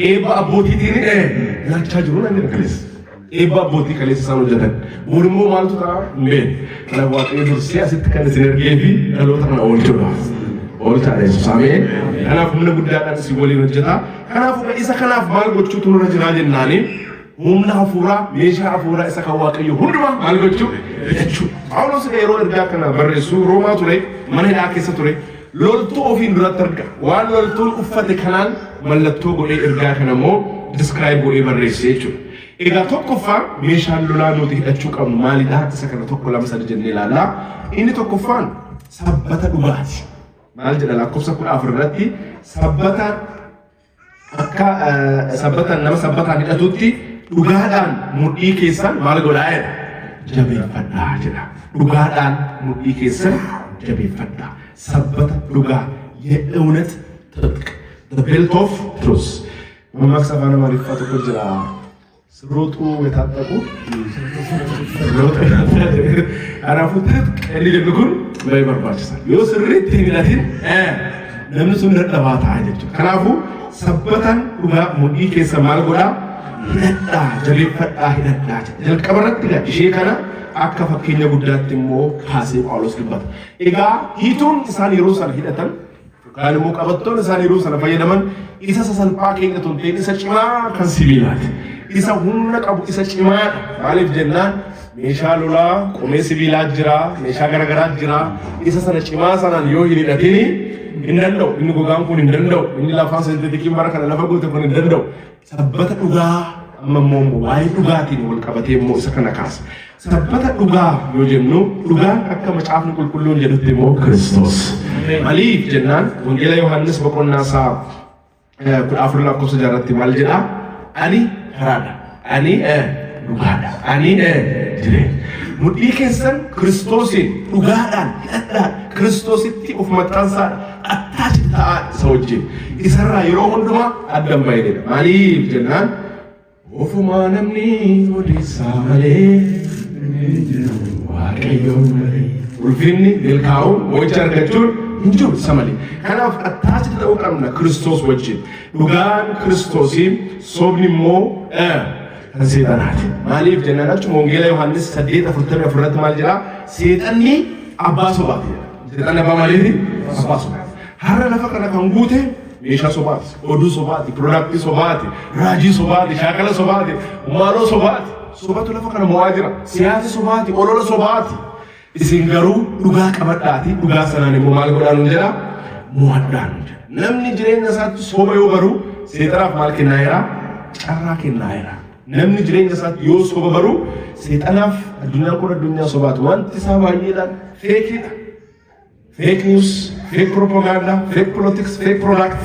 eebba abbootiitiin nyaachaa jiru nan jedha kaleessa eebba abbootii kaleessa isaan hojjetan borimmoo maaltu ta'a hin beekne kanaaf waaqayyo dursee asitti kan isin ergee fi dhaloota kana oolchuudha oolchaadha Yesuus ameen kanaaf humna guddaadhaan isin waliin hojjeta kanaaf isa kanaaf maal gochuutu nurra jiraa jennaanii humna hafuuraa meeshaa hafuuraa isa kan waaqayyo hundumaa maal gochuu jechuudha Phaawulos yeroo ergaa kana barreessu Roomaa ture mana hidhaa keessa ture loltuu ofiin duratti arga waan loltuun uffate kanaan mallattoo godhee ergaa kana immoo describe godhee barreesse jechuudha egaa tokkoffaan meeshaan lolaa nuti hidhachuu qabnu maalidha isa kana tokko lama sadi jennee ilaallaa inni tokkoffaan sabbata dhugaati maal jedha lakkoofsa 14 irratti sabbata akka sabbataan nama sabbataan hidhatutti dhugaadhaan mudhii keessan maal godhaa jedha jabeeffadhaa jedha dhugaadhaan mudhii keessan jabeeffadhaa sabbata dhugaa የእውነት ትጥቅ the belt of truth መማክስ አፋን አማርኛ tokko jira ስሮጡ የታጠቁ አራፉ ትጥቅ ሊደግጉን ባይበርባችሳል yoo sirriitti hidhatin namni sun dadhabaa ta'a jechuudha kanaafuu sabbatan dhugaa mudhii keessa maal godhaa hidhadhaa jabeeffadhaa hidhadhaa jalqaba irratti ishee kana akka fakkeenya guddaatti immoo kaasee Phaawulos dubbata egaa hiituun isaan yeroo sana hidhatan yookaan immoo qabattoon isaan yeroo sana fayyadaman isa sasalphaa keenya tun ta'e isa cimaa kan sibiilaati isa humna qabu isa cimaadha maaliif jennaan meeshaa lolaa qomee sibiilaa jira meeshaa garagaraa jira isa sana cimaa sanaan yoo hin hidhatini hin danda'u inni gogaan kun hin danda'u inni lafaan seenteetikiin bara kana lafa goote kun hin danda'u sabbata dhugaa amma immoo waa'ee dhugaatiin wal qabatee immoo isa kana kaasa sabbata dhugaa yoo jennu dhugaan akka macaafni qulqulluun jedhutti immoo Kiristoos maaliif jennaan wangeela Yohaannis boqonnaa isaa 14 lakkoofsa 6 irratti maal jedha ani karaadha ani dhugaadha ani jireenya mudhii keessan Kiristoosiin dhugaadhaan hidhadhaan Kiristoositti of maxxansaa attaachi ta'aa isa wajjin isarraa yeroo hundumaa addan baay'eedha maaliif jennaan ofumaa namni odeessaa malee waaqayyoon malee ulfinni milkaa'uun mo'icha argachuun hin jiru isa malee kanaaf attaachi ta'uu qabna Kiristoos wajjin dhugaan Kiristoosiin sobni immoo kan seexanaati maaliif jennaan achuma wangeela Yohaannis 8:44 irratti maal jedha seexanni abbaa sobaati seexanni abbaa maaliiti abbaa sobaati har'a lafa kana kan guute meeshaa sobaati oduu sobaati piroodaaktii sobaati raajii sobaati shaakala sobaati maaloo sobaati sobatu lafa kana mo'aa jira siyaasa sobaati olola sobaati isin garuu dhugaa qabadhaati dhugaa sanaan immoo maal godhaan jedha mo'adhaan namni jireenya isaatti soba yoo baruu seexanaaf maal kennaa jira carraa kennaa jira namni jireenya isaatti yoo soba baruu seexanaaf addunyaan kun addunyaa sobaati wanti isaa baay'eedhaan feekiidha fake news fake propaganda fake politics fake product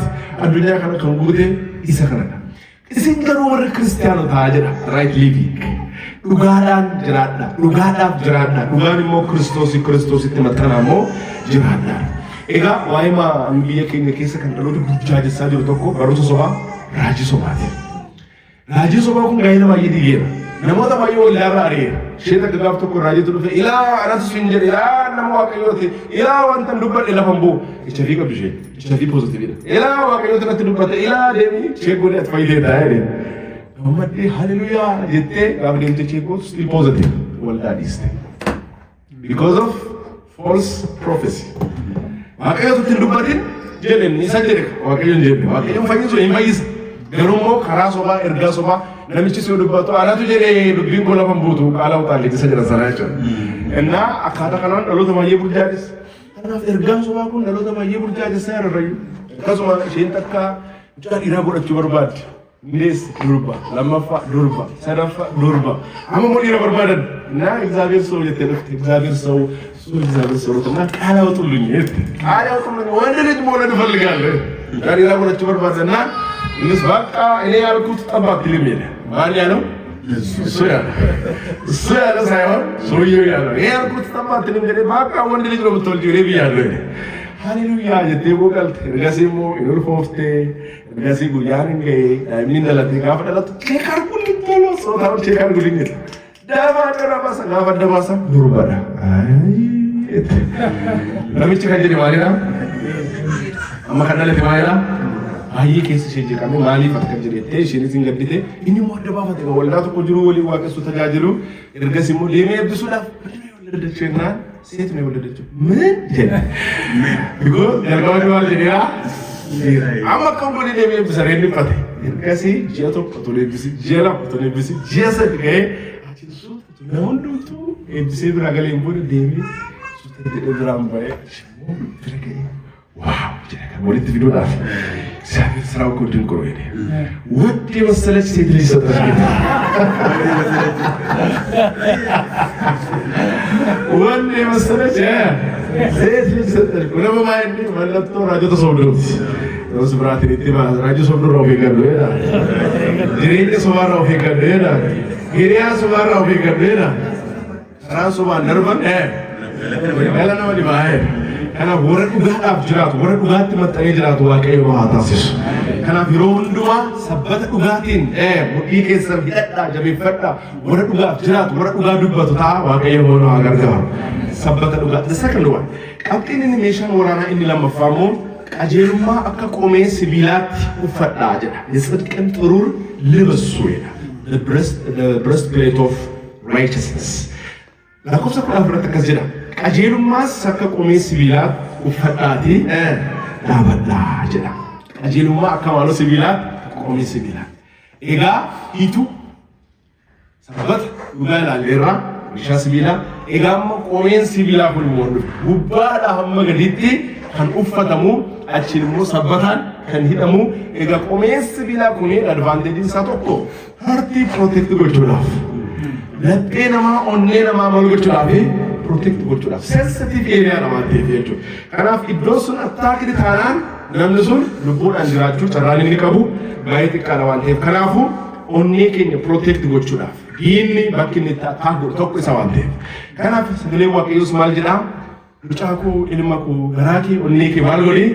addunyaa kana kan guute isa kanadha isin garuu warra kiristaanotaa jedha right living dhugaadhaan jiraadha dhugaadhaaf jiraadha dhugaan immoo Kiristoositti maxxanaa immoo jiraadha egaa waa'ee biyya keenya keessa kan dhaloota burjaajessaa jiru tokko barumsa sobaa raajii sobaati raajii sobaa kun gaa'ela baay'ee diigeera namoota baay'ee walirraa ari'eera sheeta gaggaaf tokko raajiitu dhufe ilaa anatu siin jedhe ilaa nama waaqayyooti ilaa wanta dubbadhe lafan bu'u HIV qabdu ishee HIV poozitiividha ilaa waaqayyooti natti dubbatte ilaa deemii cheekgoodee ati fayyiteedha jedhe gammaddee haleluyaa jettee gaafa deemte cheekgoot still positive waldaa dhiiste because of false prophecy waaqayyooti hin dubbatin jedhen isa jedhe waaqayyoon jedhe waaqayyoon fayyisu hin fayyisa garuu immoo karaa sobaa ergaa sobaa namichi si dubbatu anatu jedhee dubbiin kun lafan buutu qaala utaalee isa jedhan sana jechuudha innaa akkaataa kanaan dhaloota baay'ee burjaajessa kanaaf ergaan sobaa kun dhaloota baay'ee burjaajessaa irrayyu akkasuma isheen takka mucaa dhiiraa godhachuu barbaadde mileessa durba lammaffaa durba sadaffaa durba amma immoo dhiira barbaadan innaa እግዚአብሔር ሰው jettee dhufte እግዚአብሔር ሰው እግዚአብሔር ሰው እና ቃል አውጡልኝ ቃል አውጡልኝ ወንድ ልጅ መውለድ እፈልጋለሁ ሙcaa dhiiraa godhachuu barbaadana innis bakka እኔ ያልኩት ጠባብ ፊልም የለ ማን ያለው Suya sayon soyo ya. Eğer kurtulma dilimleri bak avon dili gibi tolcu öyle bir yer böyle. Hallelujah jette bu kal ergasimo inul fofte ergasi guyarin ge min dalati gafa dalatu çekar kulin tolo so taw çekar kulin ni dava dara basa durbada ay nami çekar jadi malina amma kanale timayla ayi kesi sheje kame mali fakka jiri te shini singabite inni mo de bafa de wala to ko juru wali wa ka su tajajilu ergasimo leme abdusula Dictionary, say to me what did you mean? Because they're going to all the I'm a company name is a random party. In Cassie, Jeto, Potolibisi, Jella, Potolibisi, Jessa, gay, I just so to know to a save Ragalim Buddha David, so the drum by wow, what did you do that? Savage Rao couldn't go in. What do you select? Say Lisa. One day was select, yeah. Say Lisa. Whenever my name, I left to Raja Sobru. Those Bratinima, Raja Sobru of Hicadera. Direct Sovara of Hicadera. Hiria Sovara of Hicadera. Rasova Nervan, eh? Elena Divine. Kana warra dhugaadhaaf jiraatu warra dhugaatti maxxanee jiraatu waaqayyo haa taasisu. Kanaaf yeroo hundumaa sabbata dhugaatiin mudhii keessan hidhadhaa jabeeffadhaa warra dhugaaf jiraatu warra dhugaa dubbatu ta'a waaqayyo hooloo haa gargaaru. Sabbata dhugaatti. The second one qabxiin inni meeshaan waraanaa inni lammaffaa immoo qajeelummaa akka qomee sibiilaatti uffadhaa jedha. Yesidqan xuruur libassu jedha. The breastplate of righteousness. Lakkoofsa 10 irratti akkas jedha. Qajeelummaas akka qomee sibiilaatti uffadhaati dhaabadhaa jedha. Qajeelummaa akka maaloo sibiilaatti qomee sibiilaatti. Egaa hiitu sabbata dhugaa ilaalleerraa meeshaa sibiilaa. Egaa amma qomeen sibiilaa kun immoo gubbaadhaa hamma gadiitti kan uffatamu achiin immoo sabbataan kan hidhamu. Egaa qomeen sibiilaa kun advaanteejiin isaa tokko hartii protect gochuudhaaf. Laphee namaa onnee namaa maal gochuudhaaf protect gochuudhaaf sensitive area namaatti jechuudha. Kanaaf iddoon sun attaakii taanaan namni sun lubbuudhaan jiraachuu carraan inni qabu baay'ee xiqqaadha waan ta'eef kanaafuu onnee keenya protect gochuudhaaf diinni bakki inni attaak godhu tokko isa waan ta'eef. Kanaaf sagalee waaqayyoos maal jedhaa mucaa koo ilma koo garaa kee onnee kee maal godhi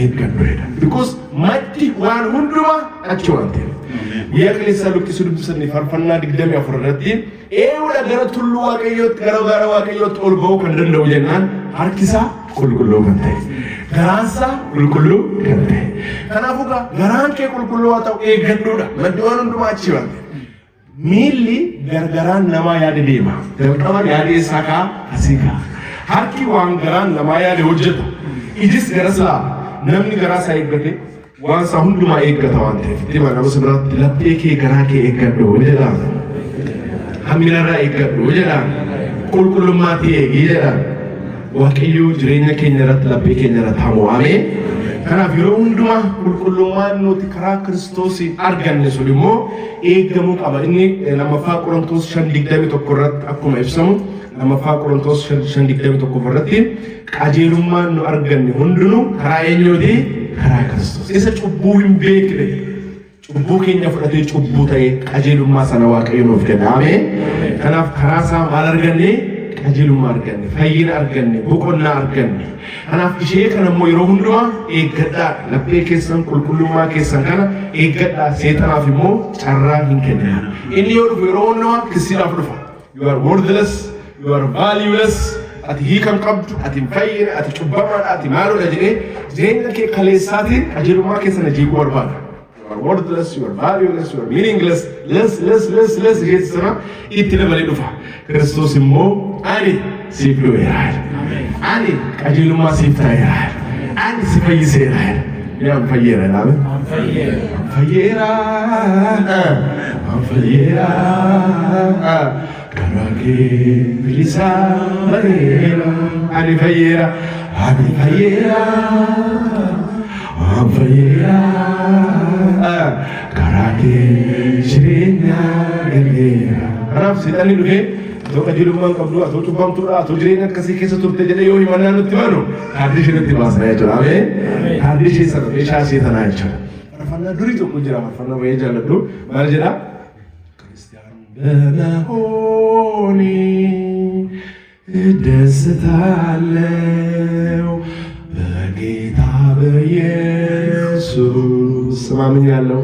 eeggadhu jedha. Because maddi waan hundumaa achi waan ta'eef. Guyyaa kaleessaa lukkisuu dubbisanii faarfannaa 24 irratti eewudha gara tulluu waaqayyootti gara gaara waaqayyootti ol ba'uu kan danda'u jennaan harkisaa qulqulluu kan ta'e garaansaa qulqulluu kan ta'e. Kanaafuu garaan kee qulqulluu haa ta'u eeggadhuudha. Maddi waan hundumaa achi waan ta'e. Miilli gargaraan namaa yaada deema. Jalqaban yaada eessaa kaa asii kaa. Harki waan garaan namaa yaada hojjeta. Ijis gara silaa namni garaa isaa eeggate waan isaa hundumaa eeggata waan ta'eef. Dhimma nama biraatti laphee kee garaa kee eeggadhu jedha. Haminarraa eeggadhu jedha. Qulqullummaatti eegi jedha. Waaqayyoo jireenya keenya irratti laphee keenya irratti haa mo'ame. Kanaaf yeroo hundumaa qulqullummaan nuti karaa Kiristoosiin arganne sun immoo eegamuu qaba. Inni lammaffaa Qorontoos 5:21 irratti akkuma ibsamu lammaffaa Qorontoos 5:21 irratti qajeelummaan nu arganne hundinuu karaa eenyuuti? Karaa Kiristoos. Isa cubbuu hin beekne cubbuu keenya fudhatee cubbuu ta'ee qajeelummaa sana waaqayyo nuuf kenna. Ameen. Kanaaf karaa isaa maal arganne? Qajeelummaa arganne, fayyina arganne, boqonnaa arganne. Kanaaf ishee kana immoo yeroo hundumaa eeggadhaa. Laphee keessan qulqullummaa keessan kana eeggadhaa. Seexanaaf immoo carraa hin kennina. Inni yoo dhufu yeroo hundumaa kissiidhaaf dhufa. You are worthless, you are valueless. Ati hiikan qabdu, ati hin fayyine, ati cubbamaadha, ati maaludha jedhee jireenya kee kaleessaatiin qajeelummaa keessan jeequu barbaada. You are worthless, you are valueless, you are meaningless. Less jechuudha itti dabalee dhufa. Kiristoos immoo ani siif du'eera. Ani qajeelummaa siif ta'eera. Ani si fayyiseera. Yaa fayyeera laame. Fayyeera. Karaa kee bilisaa bareera. Ani fayyeera. Karaa kee jireenya galmeera. Kanaaf seexanni dhufee atoo qajeelummaan qabdu atoo cubbamtuudha atoo jireenya akkasii keessa turte jedhee yoo himannaa nutti himanu kaardii ishee nutti baasna jechuudha. Ameen. Kaardii ishee sana meeshaa ishee sanaa jechuudha. Faarfannaa durii tokko jira faarfannaa baay'ee jaalladhu maal jedhaa? በመሆኔ እደሰታለሁ በጌታ በኢየሱስ ስማምኛለሁ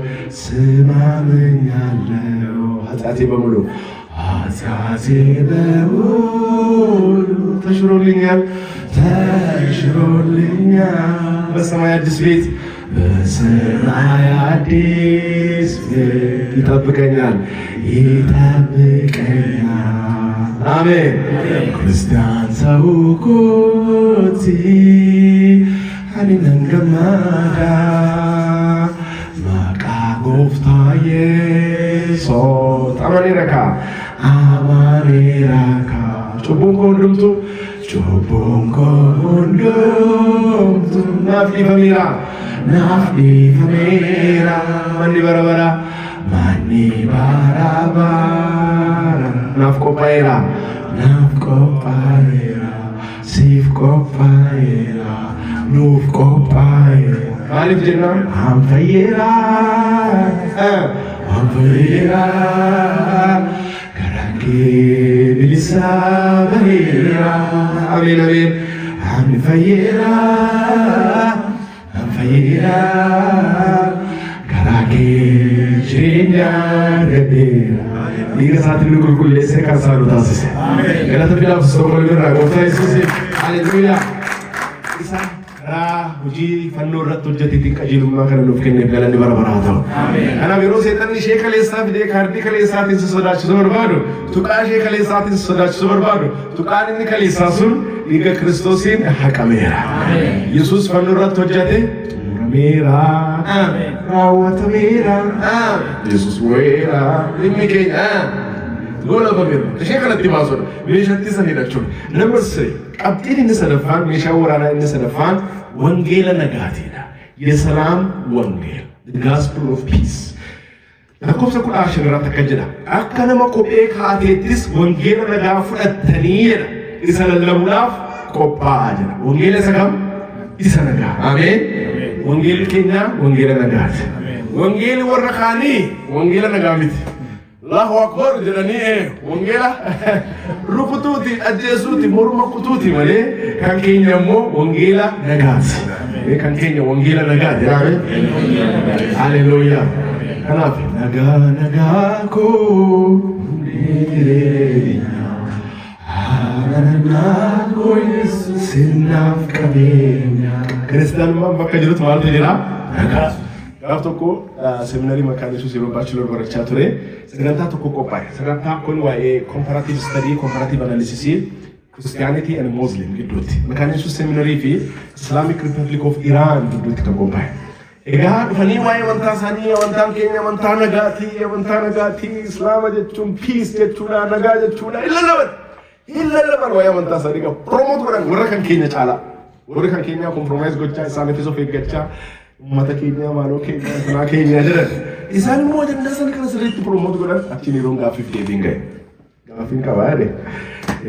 ኃጢአቴ በሙሉ ተሽሮልኛል በሰማይ አዲስ ቤት ይጠብቀኛል አሜን ክርስቲያን ሰውኩቲ አኒነን ገማዳ ማቃ ጎፍታዬ ሶት አማኔረካ ጩቦንኮ ሁንዱምቱ ናፍኒ ፈሚራ ማኒ በረበራ ማኒ ባራባራ ናፍ ቆጳዬራ ሲፍ ቆጳዬራ ኑፍ ቆጳዬራ ማሊፍ ጀና አንፈዬራ ከራንኬ ብሊሳ በሄራ አሜን አሜን አንፈዬራ ከራንኬ ጅሬኛ ገዴራ ሊገሳትን ቁልቁሌሴ ካሳሉ ታስሴ ገለተ ፊላፍ ሶኮልራ ጎፍታ ኢየሱስ ሃሌሉያ ኢሳ hojii fannoo irratti hojjeteetiin qajeelummaa kana nuuf kenneef galanni bara baraa ta'u. Kanaaf yeroo seexanni ishee kaleessaa fidee kaardii kaleessaatiin si sodaachisuu barbaadu, tuqaa ishee kaleessaatiin si sodaachisuu barbaadu, tuqaan inni kaleessaa sun dhiiga Kiristoosiin haqameera. Yesuus fannoo irratti hojjete xumurameera, raawwatameera. Yesuus weera dhimmi keenya gola bameera. Ishee kanatti baasudha. Meeshatti sanidha jechuudha. Number 3 qabxiin inni sadaffaan meeshaa waraanaa inni sadaffaan ወንጌለ ነጋቲና የሰላም ወንጌል the gospel of peace lakkoofsa 10 irratti akka jedha akka nama kophee kaateettis wangeela nagaa fudhattanii jedha isa lallabuudhaaf qophaa'aa jedha wangeela isa kam isa nagaa ameen wangeelli keenya wangeela nagaati wangeelli warra kaanii wangeela nagaa miti Allahu akbar jedhanii wangeela rukutuuti ajjeesuuti morma kutuuti malee kan keenya immoo wangeela nagaati kan keenya wangeela nagaati ameen haleluuyaa kanaaf nagaa koo sinaaf qabeenya kiristaanummaan bakka jirutti maaltu jira nagaa gaaf tokko seminarii maqaan Yesuus yeroo bachelor barachaa ture sagantaa tokko qophaa'e sagantaa kun waa'ee comparative study comparative analysis Christianity and Muslim gidduutti maqaan Yesuus seminarii fi Islamic Republic of Iran gidduutti kan qophaa'e egaa dhufanii waa'ee amantaa isaanii amantaan keenya amantaa nagaati islaama jechuun peace jechuudha nagaa jechuudha ilallaban waa'ee amantaa isaanii qaba promote godhan warra kan keenya caala warra kan keenya compromise gochaa isaaniifis of eeggachaa ummata keenya maaloo keenya sanaa keenya jedhan isaan immoo ajandaa sana kana sirriitti promote godhan achiin yeroon gaaffiif deebiin ga'e gaaffiin qabaa jedhe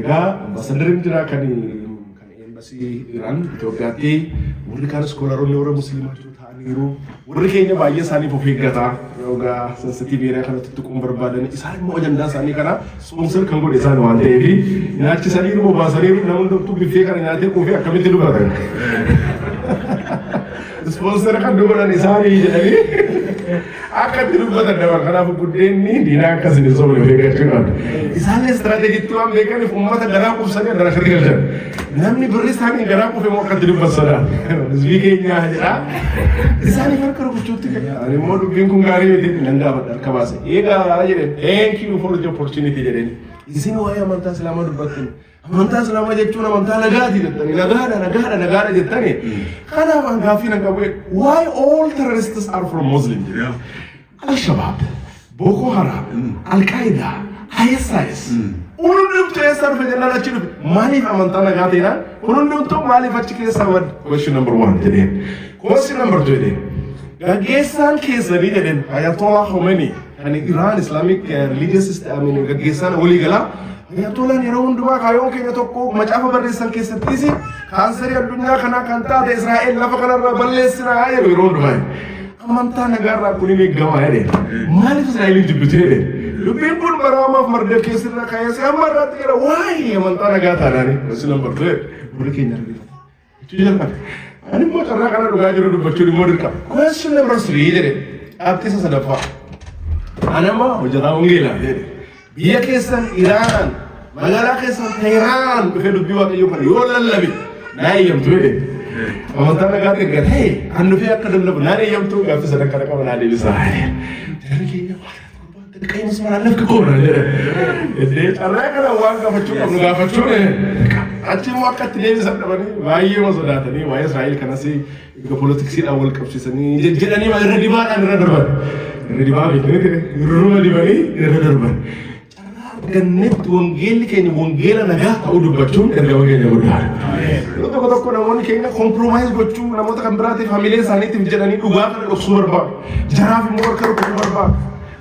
egaa ambaasadariin jira kan eembasii Iraan Itoophiyaatti warri kaan iskoolaroonni warra musliimaatu ta'aniiru warri keenya baay'ee isaaniif of eeggataa yoogaa sensitiivii eeriyaa kanatti tuquun barbaadan isaan immoo ajandaa isaanii kana sponsor kan godhe isaan waan ta'eef nyaachisanii immoo baasanii nama hundumtuu biffee kana nyaatee quufee akkamitti dubbatan sponsor kan dubbatan isaanii jedhanii akkatti dubbatan dabar kanaaf buddeenni diinaa akkasini soole beekachuu qabdu isaan istirateejiitti waan beekaniif uummata garaa quubsanii adda rakatti galchan namni birri isaanii garaa quufe moo akkatti dubbatsadha hizbii keenyaa jedha isaanii harka rukuchuutti ani immoo dubbiin kun gaarii miti nan gaafadha harka baase eegaa jedhen thank you for the opportunity jedheni isin waa'ee amantaa islaamaa dubbattan amantaa islaamaa jechuun amantaa nagaati jettani nagaadha jettani kanaaf an gaaffii nan qabu why all terrorists are from Muslim Al-Shabaab Boko Haram Al-Qaeda ISIS hundumtu eessa dhufe jennaan achi dhufe maaliif amantaa nagaateedha hundumtu maaliif achi keessaa wad question number 1 jedheen question number 2 jedheen gaggeessaan keessanii jedheen Ayatollah Khomeini kan Iran Islamic religious system gaggeessaan walii galaa Ayatollah yeroo hundumaa kaayoon keenya tokko macaafa barreessan keessattis kaansarii addunyaa kanaa kan taate Israa'el lafa kanarraa balleessinaa yeroo hundumaa amantaa nagaarraa kun eeggamaa jedheen maaliif Israa'eliin jibbitu jedheen dubbiin kun baraamaaf marga keessirra kaayase amma irratti gara waa'ee amantaa nagaa taanaani musliim bartee buri keenya argifate jechuudha jalqabe ani immoo carraa kana dhugaa jiru dubbachuun immoo dirqama question number 3 jedhe abtisa sadaffaa anama hojjetaa wangeelaa jedhe biyya keessan Iraan magaalaa keessan Teheraan dhufee dubbii waaqayyoo kana yoo lallabe naa eeyyamtu jedhe amantaa nagaa eeggatee kan dhufee akka lallabu naa eeyyamtu gaaffii sadarkaa qaba naa deebisaa jarri keenya Kain semua anak kekoran je. Jadi cara kalau uang gafachun achi mau kat dia bisa apa ni? Wahai masuk data ni, wahai Israel karena si ke politik si awal kapsi sini. Jadi ni mana rediban, rediban itu ni, rumah di mana? Rediban. Cara ganit wangel kini wangel naga kau udah bacun dan kau kini udah. Itu kau tahu nama ni kini compromise bacun, nama tu kan berarti family sani tim jadi ni dua kan sumber bak. Jarang mur kau sumber bak.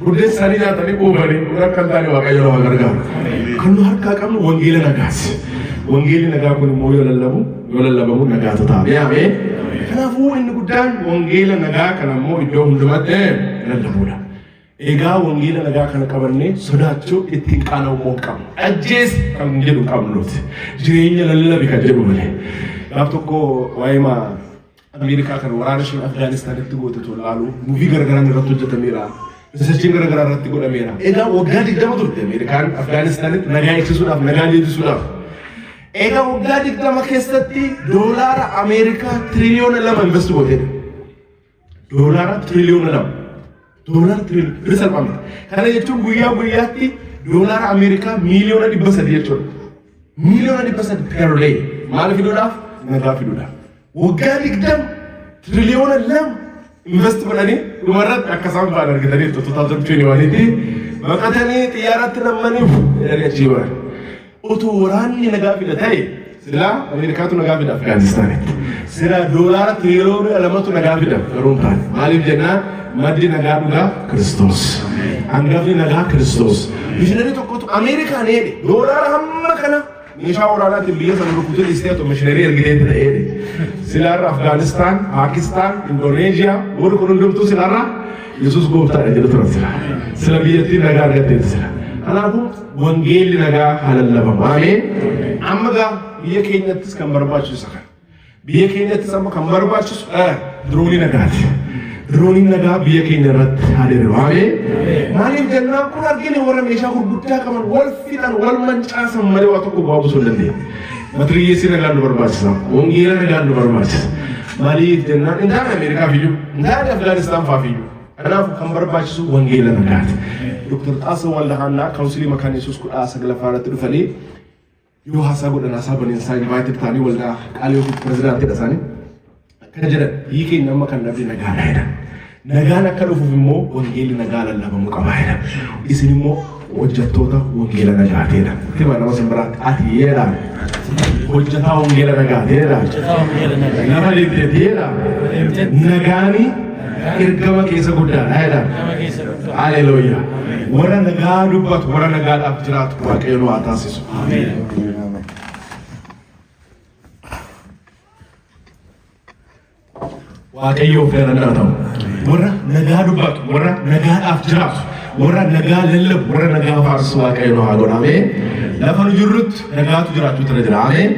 Budde sani na tani ko bari ura kan tani wa kayo wa garga kanu har ka kam wangila na gas wangili na ga ko mo yo lallabu na ga ta ya be kana fu in gudan wangila na ga kana mo iddo hundumate lallabu da ega wangila na ga kana kabanne sodacho ittin kana mo kam ajjes kan jedu kam lot jireenya lallabi ka jedu male lafto ko wayma Amerika kan waraana shi Afghanistan itti gote to lalu movie gargaran ratto jata mira Sesuatu gara-gara rati gula merah. Ega wagga digdama turte Amerikaan Afghanistan nagaa eegsisuudhaaf nagaa leellisuudhaaf. Ega waggaa digdama keessatti doolaara Ameerikaa tiriliyoona 2 invest gooteedha. Doolaara tiriliyoona 2. Doolaara tiriliyoona birsa qabna. Kana jechuun guyyaa guyyaatti doolaara Ameerikaa miiliyoona 300 jechuudha. Miiliyoona 300 per day. Maal fiduudhaaf? Nagaa fiduudhaaf. Waggaa digdama tiriliyoona 2 invest godhanii dhumarratti akka isaan ba'an argatanii 2021 tti maqatanii xiyyaaraatti nammaniif jedhanii achii ba'an. Otoo waraanni nagaa fida ta'e silaa Ameerikaatu nagaa fida Afgaanistaanitti. Silaa doolaara tiriliyoona 2tu nagaa fida garuu hin taane. Maaliif jennaan maddi nagaa dhugaa Kiristoos. Hangafni nagaa Kiristoos. Mishinari tokkotu Ameerikaan jedhe doolaara hamma kana meeshaa waraanaatiin biyya sana rukutuun isteetu mishinerii ergitee ta'eedhe. Silarra Afghanistan, Pakistan, Indonesia, warri kun hundumtuu silarra Yesuus gooftaadha jedhu turan sila. Sila biyyattiin nagaa argatteetu sila. Kanaafuu wangeelli nagaa haa lallabamu. Ameen. Amma gaa biyya keenyattis kan barbaachisu kana. Biyya keenyattis amma kan barbaachisu diroonii nagaati. Dirooniin nagaa biyya keenya irratti haa diriiru. Ameen. Maaliif jennaan kun argine warra meeshaa gurguddaa qaban wal fixan wal mancaasan malee waa tokko bu'aa buusuu hin dandeenye. Matriisi nagaan nu barbaachisa. Wangeela nagaan nu barbaachisa. Maaliif jennaan indaan Ameerikaa fiyyuu, indaan Afgaanistaan fa'aa fiyyuu. Kanaafuu kan barbaachisu wangeela nagaati. Dr. Xaasa Waldahaannaa kaawunsilii Makaan Yesuus 19 irratti dhufanii yoo haasaa godhan haasaa baneensaa invaayited ta'anii waldaa qaaliyoo pirezidaantiidha isaanii. Akkana jedhan biyyi keenya amma kan dhabde nagaadha jedhan. Nagaan akka dhufuuf immoo wangeelli nagaa lallabamuu qaba jedhan. Isin immoo hojjettoota wangeela nagaateedha. Tima nama simbiraatti ati yeedhaan. Hojjetaa wangeela nagaateedhaan. Nama deemteeteedhaan. Nagaani ergama keessa guddaadha jedhaan. Haleluuyaa. Warra nagaa dubbatu warra nagaadhaaf jiraatu waaqayyo nu haa taasisu. Waaqayyoof galannaa ta'u. Warra nagaa dubbatu warra nagaadhaaf jiraatu. Warra nagaa lallabu warra nagaa faarsu waaqayyo nu haa godhu. Ameen. Lafa nu jirrutti nagaatu jiraachuu irra jira. Ameen.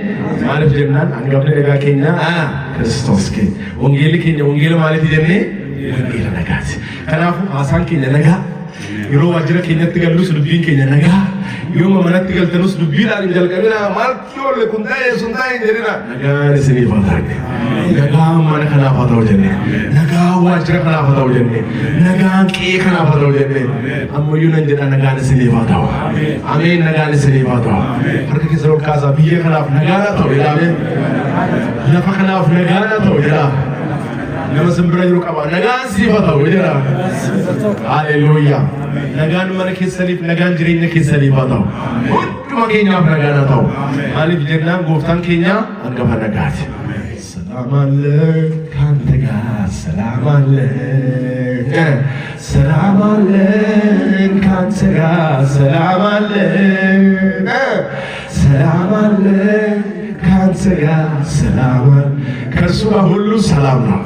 Maaliif jennaan hangafni nagaa keenya Kiristoos keenya. Wangeelli keenya wangeela maaliiti jennee? Wangeela nagaati. Kanaafuu haasaan keenya nagaa. Yeroo waajjira keenyatti gallus dubbiin keenya nagaa. Yoo manatti galtanus dubbiidhaan hin jalqabina maaltu oolle kun ta'e sun ta'e hin jedhina. Nagaan isiniif haa ta'u. Nagaan mana kanaaf haa ta'u jennee. Nagaan waajjira kanaaf haa ta'u jennee. Nagaan qe'ee kanaaf haa ta'u jennee. Ammayyuu nan jedha nagaan isiniif haa ta'u. Ameen nagaan isiniif haa ta'u. Harka keessa ol kaasaa biyya kanaaf nagaan haa ta'u jedhamee. Lafa kanaaf nagaan haa ta'u jedhaa. Nama simbira jiru qaba. Nagaan siif haa ta'u jedha. Haleluuyaa. Nagaan mana keessaniif nagaan jireenya keessaniif haa ta'u. Hunduma keenyaaf nagaan haa ta'u. Maaliif jennaan gooftaan keenya hangafa nagaati. Salaamallee kante gaa salaamallee. Salaamallee kante gaa salaamallee. Salaamallee kante gaa salaamallee. ከእርሱ ጋር ሁሉ ሰላም ነው።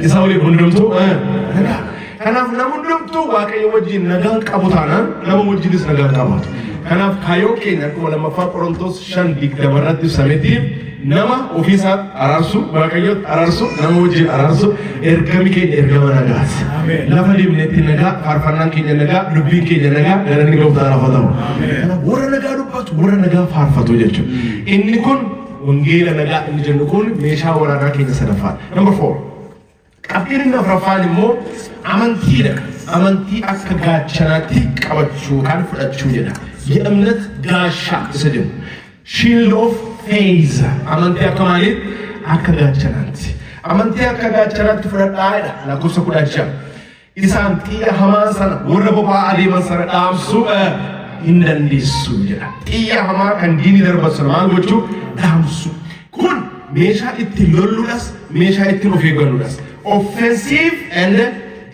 የሰው ልጅ ሁሉምቱ kanaaf namundumtu waaqayyo wajjin nagaan qabu taanaan nama wajjinis nagaan qabaatu kanaaf kaayoo keenya akkuma lammaffaa Qorontos 5:20 irratti ibsametti nama ofiisaat araarsu waaqayyoot araarsu nama wajjin araarsu ergami keenya ergama nagaati lafa deemnetti nagaa faarfannaan keenya nagaa dubbiin keenya nagaa galanni gooftaa lafa ta'u kanaaf warra nagaa dubbatu warra nagaa faarfatu jechuudha inni kun wangeela nagaa inni jennu kun meeshaa waraanaa keenya sadaffaa number 4 qabxiin afuraffaan immoo amantiidha amantii akka gaachanaatti qabachuu kan fudhachuu jedha የእምነት ጋሻ ስለዚህ shield of faith amantii akka maaliif akka gaachanaatti amantii akka gaachanaatti fudhadhaadha lakkoofsa 15 isaan xiyya hamaa sana warra bobaa adeeman sana dhaamsuu hin dandeessu jedha xiyya hamaa kan diinii darbatsan maal gochuu dhaamsu kun meeshaa ittiin lolluudhaas meeshaa ittiin of eeggannuudhaas offensive and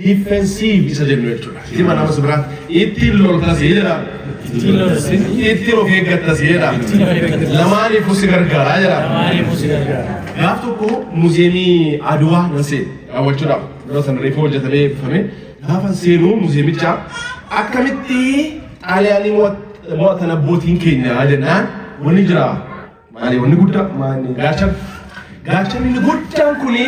defensive isa jennu jechuudha itti manamas biraat ittiin loltas jedha ittiin of eeggattas jedha lamaaniifuu si gargaaraa jedha gaaf tokko muuziyeemii Aduwaa nan seene daawwachuudhaaf yeroo sana reefuu hojjetamee eebbifame gaafan seenuu muuziyeemicha akkamitti xaaliyaanii mo'atan abbootiin keenya jennaan wanni jira maali wanni guddaa maali gaachan inni guddaan kuni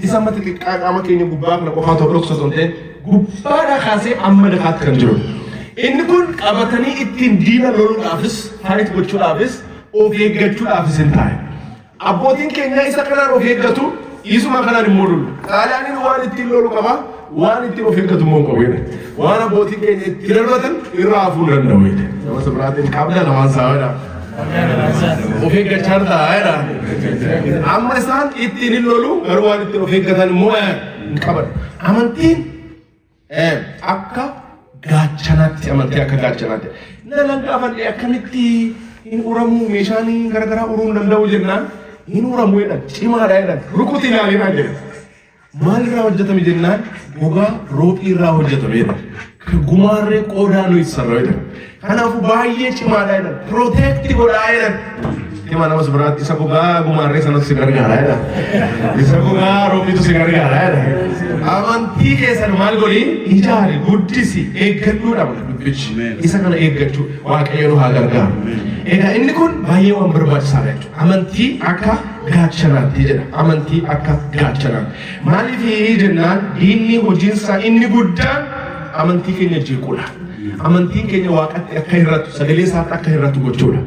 isa mata xiqqaa qaama keenya gubbaa kana qofaa ta'uu dhoksa ta'uu ta'e gubbaadhaa kaasee amma dakaatti kan jiru inni kun qabatanii ittiin diina loluudhaafis faayit gochuudhaafis of eeggachuudhaafis hin taa'e abbootiin keenya isa kanaan of eeggatu isuma kanaan immoo lolu xaaliyaaniin waan ittiin lolu qaba waan ittiin of eeggatu immoo qabu waan abbootiin keenya itti darbatan irraa hafuu hin danda'u nama sabiraatiin qabda lamaan saawwadha of eeggachaa taa'edha amma isaan ittiin hin lolu garuu waan ittiin of eeggatan immoo hin qaban amantiin akka gaachanaatti amantii akka gaachanaatti nalan gaafan akkamitti hin uramu meeshaan garagaraa uruu hin danda'u jennaan hin uramu jedhan cimaadha jedhan rukuti ilaalinaa jedhan maal irraa hojjetame jennaan gogaa roophii irraa hojjetame jedhan gumaarree qoodaa nuyi sarara jedhan kanaafuu baay'ee cimaadha jedhan protecti godhaa jedhan Ima nama seberat isa buka gumarre sana sigar gara ya. Isa buka romi tu sigar gara ya. Amanti ke san mal goli ijari guddisi eeggadhu dha dubbichi. Isa kana eeggachu waaqayyo hagar gar. Ega inni kun baay'ee waan barbaachisaa jechuudha. Amantii akka gaachanaatti jedha. Amantii akka gaachanaa. Maaliif jennaan diinni hojiinsa inni guddaan amantii keenya jeequudha. Amantiin keenya waaqatti akka hir'atu sagalee isaatti akka hir'atu gochuudha.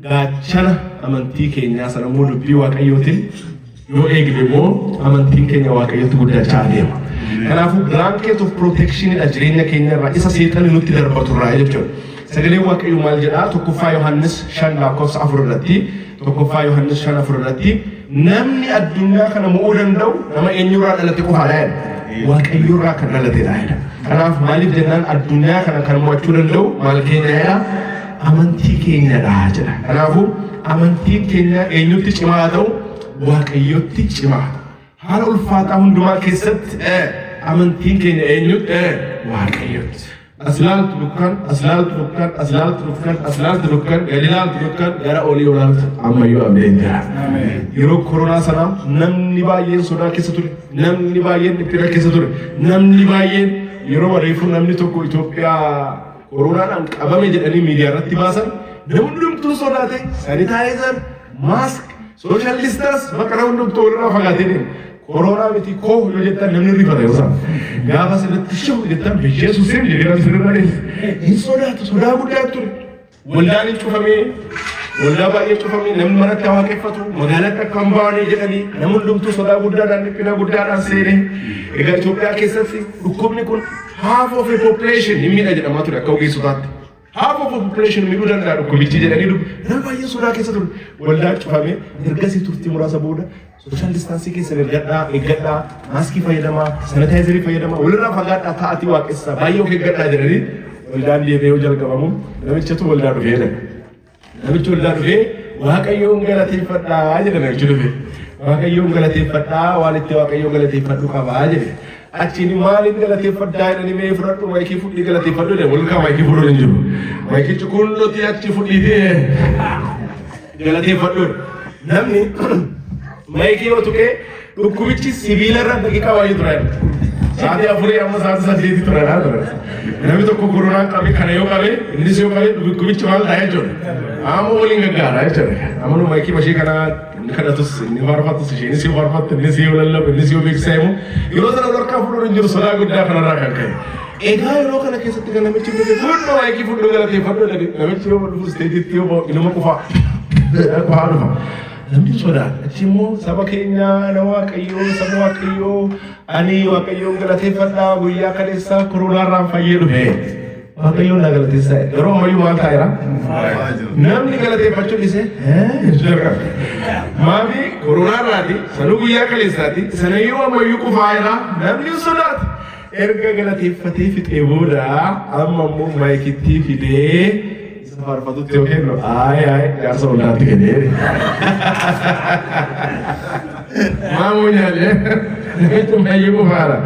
Gaachana amantii keenya sana immoo dubbii waaqayyootiin yoo eegne immoo amantiin keenya waaqayyootti guddachaa adeema. Kanaafuu blanket of protection dha jireenya keenya irraa isa seexanni nutti darbatu irraa jechuudha. Sagalee waaqayyoo maal jedhaa tokkoffaa Yohaannis 5:4 irratti tokkoffaa Yohaannis 5:4 irratti namni addunyaa kana mo'uu danda'u nama eenyurraa dhalate qofaadha jedha. Waaqayyoorraa kan dhalatedha jedha. Kanaaf maaliif jennaan addunyaa kana kan mo'achuu danda'u maal keenya jedha amantii keenya dha jedha. Kanaafuu amantii keenya eenyutti cimaa ta'u waaqayyotti cimaa. Haala ulfaataa hundumaa keessatti amantiin keenya eenyutti waaqayyotti. Aslaaltu dukkan galilaaltu dukkan gara olii olaaltu ammayyuu abdeen jira. Yeroo koronaa sanaa namni baay'een sodaa keessa ture, namni baay'een dhiphina keessa ture, namni baay'een yeroo bareefu namni tokko Itoophiyaa koronaan qabame jedhanii miidiyaa irratti baasan namni hundumtuu sodaate sanitaayizer, maask, sooshaal distaans bakka hundumtuu walirraa fagaatee deema. Corona miti koo yoo jettan namni rifata yoo san gaafa sanatti shoo jettan Yesuus hin jedhan sirraa hin sodaatu sodaa guddaa ture. Waldaan hin cufamee waldaa baay'ee cufamee namni manatti waaqeffatu magaalatti akka hin baane jedhanii namni hundumtuu sodaa guddaadhaan dhiphina guddaadhaan seenee egaa Itoophiyaa keessatti dhukkubni kun half of a population hin miidha jedhamaa ture akka ogeessotaatti. Half of a population miidhuu danda'a dhukkubichi jedhanii nama baay'ee sodaa keessa ture. Waldaan cufamee ergasii turtii muraasa booda social distancing keessa eeggadhaa, maaskii fayyadamaa, sanitaayizarii fayyadamaa, walirraa fagaadhaa taa'atii waaqessaa baay'ee of eeggadhaa jedhanii waldaan deemee yoo jalqabamu namichatu waldaa dhufee jedha. Namichi waldaa dhufee waaqayyoon galateeffadhaa jedha namichi dhufee. Waaqayyoon galateeffadhaa waan itti waaqayyoon galateeffadhu qabaa jedhe. Achiin maaliin galateeffadhaa jedhanii mee fudhadhu maayikii fudhii galateeffadhu jedhe walkaa maayikii fudhuun hin jiru. Maayikii cuqullootii achi fudhiitee galateeffadhu. Namni maayikii yoo tuqee dhukkubichi sibiila irra daqiiqaa waayee ture. Saati afurii amma saati saddeeti ture laa ture. Namni tokko koronaan qabe kana yoo qabe innis yoo qabe dhukkubichi maal ta'ee jechuudha. Amma waliin gaggaaraa jechuudha. Amma nu maayikii bashee kanaa kadhatus inni faarfatus isheenis yoo faarfattu innis yoo lallabu innis yoo beeksisaa himu yeroo sana warqaa fuudhuun hin jiru sodaa guddaa kanarraa kan ka'e. Egaa yeroo kana keessatti kan namichi fuudhu maayikii fuudhuu galateeffadhu namichi yoo dhufu isteetiitti yoo inuma qufaa dhufa. Namni sodaa achi immoo saba keenya na waaqayyoo saba waaqayyoo ani waaqayyoon galateeffadhaa guyyaa kaleessaa koronaarraan fayyee dhufe. Waaqayyoon na galateessaa yeroo ammayyuu maal taa'eera? Namni galateeffachuu dhise maafi koronaarraati sanuu guyyaa kaleessaati sanayyuu ammayyuu qufaa'eera namni sodaati. Erga galateeffatee fixee booda amma immoo maayikittii fidee faarfatutti yoo kennu jaarsa olaatti kennee maamoo nyaalee namichi mayyuu qufaara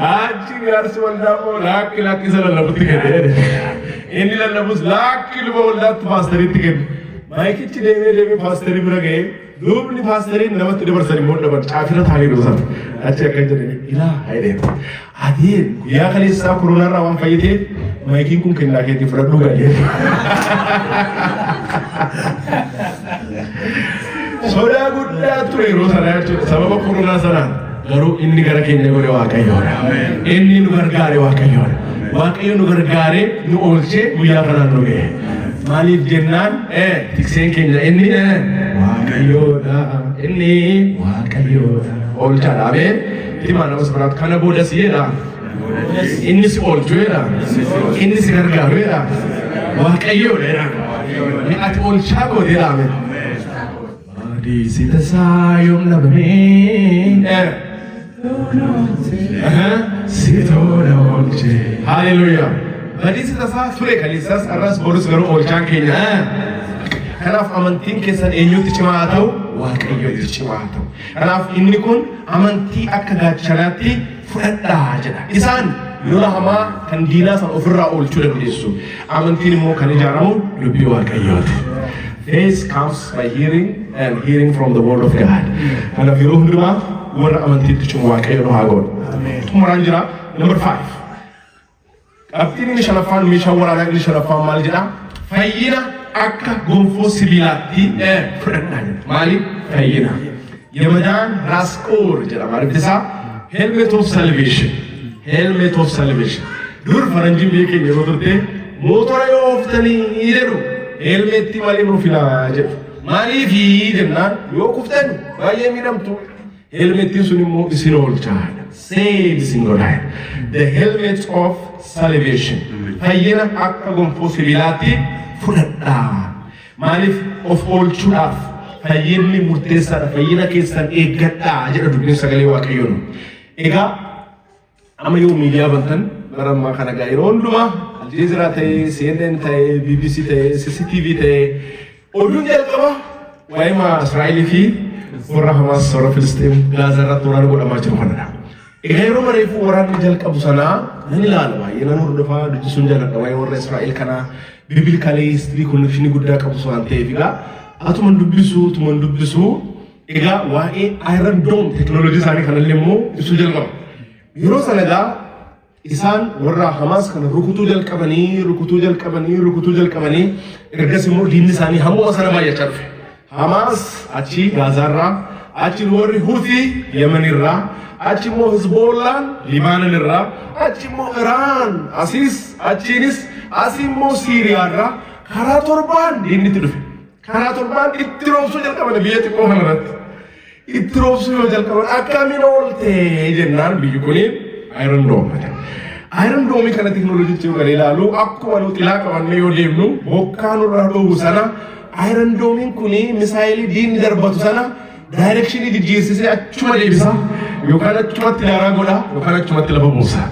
achi jaarsi waldaa immoo lakki isa lallabutti kennee inni lallabus lakki luba waldaatti paastariitti kennu maayikichi deemee paastarii bira ga'ee lubni paastariin namatti dabarsan immoo dhaban caafira taa'ee dhusan achi akka jedhanii ilaa haidheen adii guyyaa kaleessaa koronaarraa waan fayyiteef maayikiin kun kennaa keetii fudhadhuu galee. Sodaa guddaa ture yeroo sanaa jechuudha sababa koronaa sanaan garuu inni gara keenya godhe waaqayyoodha. Inni nu gargaare waaqayyoodha. Waaqayyo nu gargaare nu oolchee guyyaa kanaan nu ga'e. Maaliif jennaan tikseen keenya inni waaqayyoodha. Inni waaqayyoodha. Oolchaadha abeen himaa namas biraatu kana booda si'eedha. Inni si oolchuudha. Inni si gargaaruudha. Waaqayyoodha. Ni ati oolchaa gooteedha abeen. Baadii tasaa yoom dhabamee si tola oolchee. Haalleluuyaa. Baadii tasaa ture kaleessas arras borus garuu oolchaan keenya. Kanaaf amantiin keessan eenyutti cimaa haa ta'u waaqayyotti cimaa haa ta'u. Kanaaf inni kun amantii akka gaachanaatti fudhadhaa jedha. Isaan lola hamaa kan diinaa san ofirraa oolchuu dandeessu. Amantiin immoo kan ijaaramu dubbii waaqayyooti. Faith comes by hearing and hearing from the word of God. Kanaaf yeroo hundumaa warra amantiitti cimu waaqayyo nu haa godhu. Xumuraan jira. Number 5. Qabxiin inni shanaffaan meeshaa waraanaa inni shanaffaan maal jedhaa? Fayyina akka gonfoo sibiilaatti fudhadhaa jedha. Maaliif fayyina? Yemadaan raaskoor jedhama. Arbisaa helmet of salvation. Helmet of salvation. Dur faranjiin biyya keenya yeroo turte mootora yoo ooftanii jedhu helmetti malee nuuf filaa jedhu. Maaliifi jennaan yoo kuftan baay'ee miidhamtu. Helmettiin sun immoo isin oolchaadha. Save isin godhaadha. The helmet of salvation. Fayyina akka gonfoo sibiilaatti fudhadhaa. Maaliif of oolchuudhaaf fayyinni murteessaadha. Fayyina keessan eeggadhaa jedha dubbiin sagalee waaqayyoon. Egaa amma yoo miidiyaa bantan bara ammaa kana gaa yeroo hundumaa Aljazeera ta'ee, CNN ta'ee, BBC ta'ee, CCTV ta'ee oduun jalqaba waa'ee Israa'elii fi warra Hamaas warra Filisxeem Gaazaa irratti waraana godhamaa jiru kanadha. Egaa yeroo mareefu waraanni jalqabu sanaa nan ilaala baay'ee nan hordofaa dubbisuun jaalladha waa'ee warra Israa'el kanaa bibilkaalee histirii konnekshinii guddaa qabu waan ta'eef egaa atuman dubbisu egaa waa'ee Iron Dome teknooloojii isaanii kanallee immoo ibsuu jalqaba. Yeroo sana egaa isaan warra Hamaas kana rukutuu jalqabanii ergas immoo diinni isaanii hamma sana baay'achaa dhufe. Hamaas achi Gaazaarraa achi warri Huutii Yemenirraa achi immoo Hizboollaan Libaanonirraa achi immoo Iraan achiinis asii immoo Siiriyaarraa karaa torbaan diinnitti dhufe. Karaa torbaan itti roobsuu jalqaban biyya xiqqoo kanarratti. Itti roobsuu yoo jalqaban akkamiin oolte jennaan biyyi kuni Iron Dome. Iron Dome kana teknooloojiitti yoo galee ilaalu akkuma nuti xilaa qabannee yoo deemnu bokkaa nurraa dhoowwu sana Iron Dome kuni misaayilii diinni darbatu sana daayirekshinii jijjiirsisee achuma deebisa yookaan achumatti daaraa godha yookaan achumatti lafa buusa.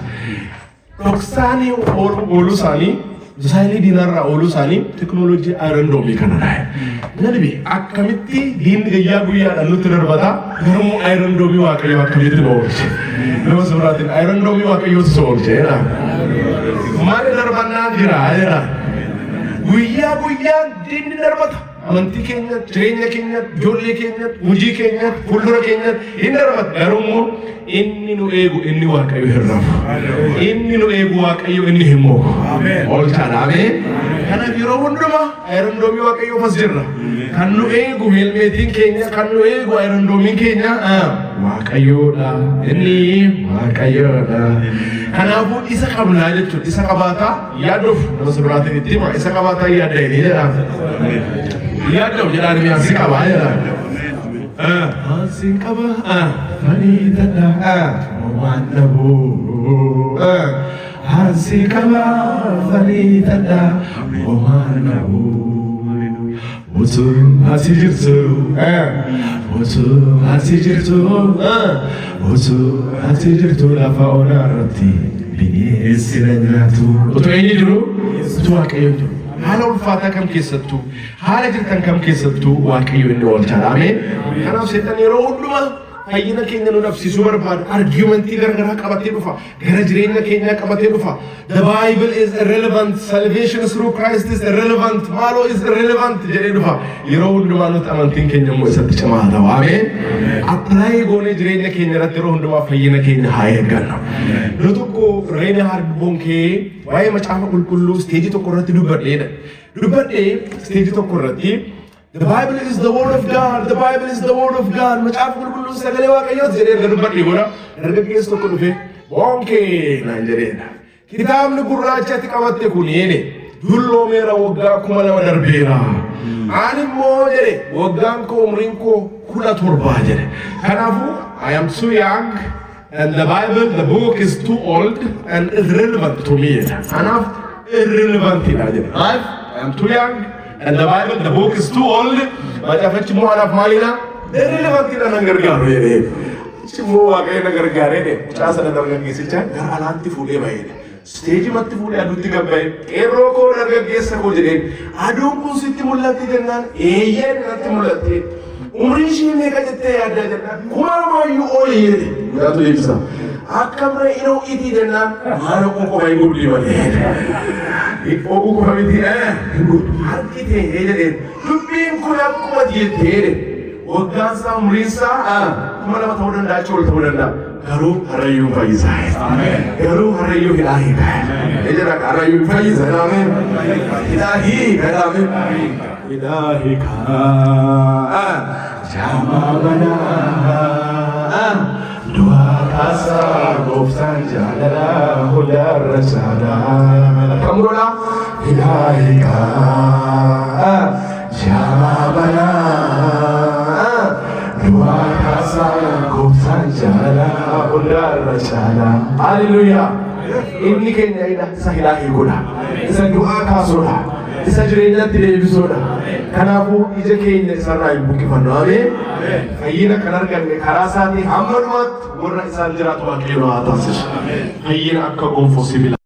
Dhoksaanii ooluu isaanii misaayilii diinarraa ooluu isaanii teknooloojii Iron Dome kanadha. Nalbi akkamitti diinni guyyaa guyyaadhaan nutti darbata garuu Iron Dome waaqayyo akkamitti nu oolche. Nama suuraatiin Iron Dome waaqayyootu isa oolche. Maali darbannaa jira jedha. Guyyaa guyyaan diinni darbata. amantii keenyatti, jireenya keenyatti, ijoollee keenyatti, hojii keenyatti, fuuldura keenyatti hin darbatu. Garuu inni nu eegu inni Waaqayyo hin rafu. Inni nu eegu Waaqayyo inni hin mo'u. Oolchaadha. Ameen. Kanaaf yeroo hundumaa ayirandoomii Waaqayyo as jirra. Kan nu eegu helmeetiin keenya, kan nu eegu ayirandoomiin keenya Waaqayyoodha. Inni Waaqayyoodha. Kanaafuu isa qabnaa jechuudha. Isa qabaataa yaaduuf nama sirraatiin itti hima. Isa qabaataa yaadda inni jedhama. Yaadda jedhaan mi'aansi qabaa jedhama. Hansin qaba faniidadha waan dhabuu. Hansin qaba faniidadha waan dhabuu. Utuu asi jirtu, utuu asi jirtu, utuu asi jirtu lafa onaa irratti bineensi na nyaatu. Utuu eenyu jiru? Utuu Waaqayyo jiru. Haala ulfaataa kam keessattuu, haala jirtan kam keessattuu Waaqayyo inni oolchaadha. Ameen. Kanaaf seetan yeroo hundumaa fayyina keenya nu dhabsiisuu barbaadu. Argumentii garagaraa qabatee dhufa. Gara jireenya keenyaa qabatee dhufa. The Bible is irrelevant. Salvation through Christ is irrelevant. Maaloo is irrelevant jedhee dhufa. Yeroo hundumaa nuti amantiin keenya immoo isatti cimaa ta'u. Ameen. Apply goonee jireenya keenya irratti yeroo hundumaa fayyina keenya haa eeggannu. Yeroo tokko Reena Hardbonkee waa'ee macaafa qulqulluu isteejii tokko irratti dubbadheedha. Dubbadhee isteejii tokko irratti The Bible is the word of God. The Bible is the word of God. Macaafa qulqulluun sagalee Waaqayyooti jedhee erga dubbadhee booda dargaggeessi tokko dhufee Bonkee naan jedheedha. Kitaabni gurraachatti qabatte kun yeene dulloomeera waggaa 2000 darbeera. Ani immoo jedhe waggaan koo umriin koo 17 jedhe. Kanaafuu I am too young and the Bible, the book is too old and irrelevant to me. Anaaf irrelevant jedhe. I am too young. And the Bible, the book is too old. Macaafichi immoo anaaf maalidha? Irrelevantiidha nan gargaaru jedhee. Immoo Waaqayyo na gargaaree mucaa sana dargaggeessicha gara alaatti fuudhee bahee. Steejimatti fuudhee aduutti gabba'ee qeerroo koo dargaggeessa koo jedheen aduun kun sitti mul'atti jennaan eeyyee natti mul'atti. Umriin ishee meeqa jettee yaaddaa jennaan 2000 oli jedhe. Mucaatu eebbisa. Akkam re'inoo itii jennaan haala qofa hin gubdii malee. Oguu qofa miti harki ta'ee jedheen dubbiin kun akkuma jettee waggaan isaa umriin isaa 2000 ta'uu danda'a achii ol ta'uu danda'a. Garuu Harrayyuun fayyisaa. Garuu Harrayyuu hidhaa hiikaa. Ejjera Harrayyuun fayyisa. Ameen. Hidhaa hiikaa. Ameen. Hidhaa hiikaa. Jaamaa banaa. Dua kasa gooftaan jaalala hundarra caalaa. Kamurola ilaahikaa jaamaa banaa. Dua kasa gooftaan jaalala hundarra caalaa. Hallelujah. Inni keenya isa ilaahii godha. Isa du'aa kaasuudha. Isa jireenyatti deebisuudha. Kanaafuu ija keenya isarraa hin buqqifannu. Ameen. Fayyina kan arganne karaa isaatii hamma dhumaatti warra isaan jiraatu Waaqayyo haa taasisu. Fayyina akka gonfoo sibiila.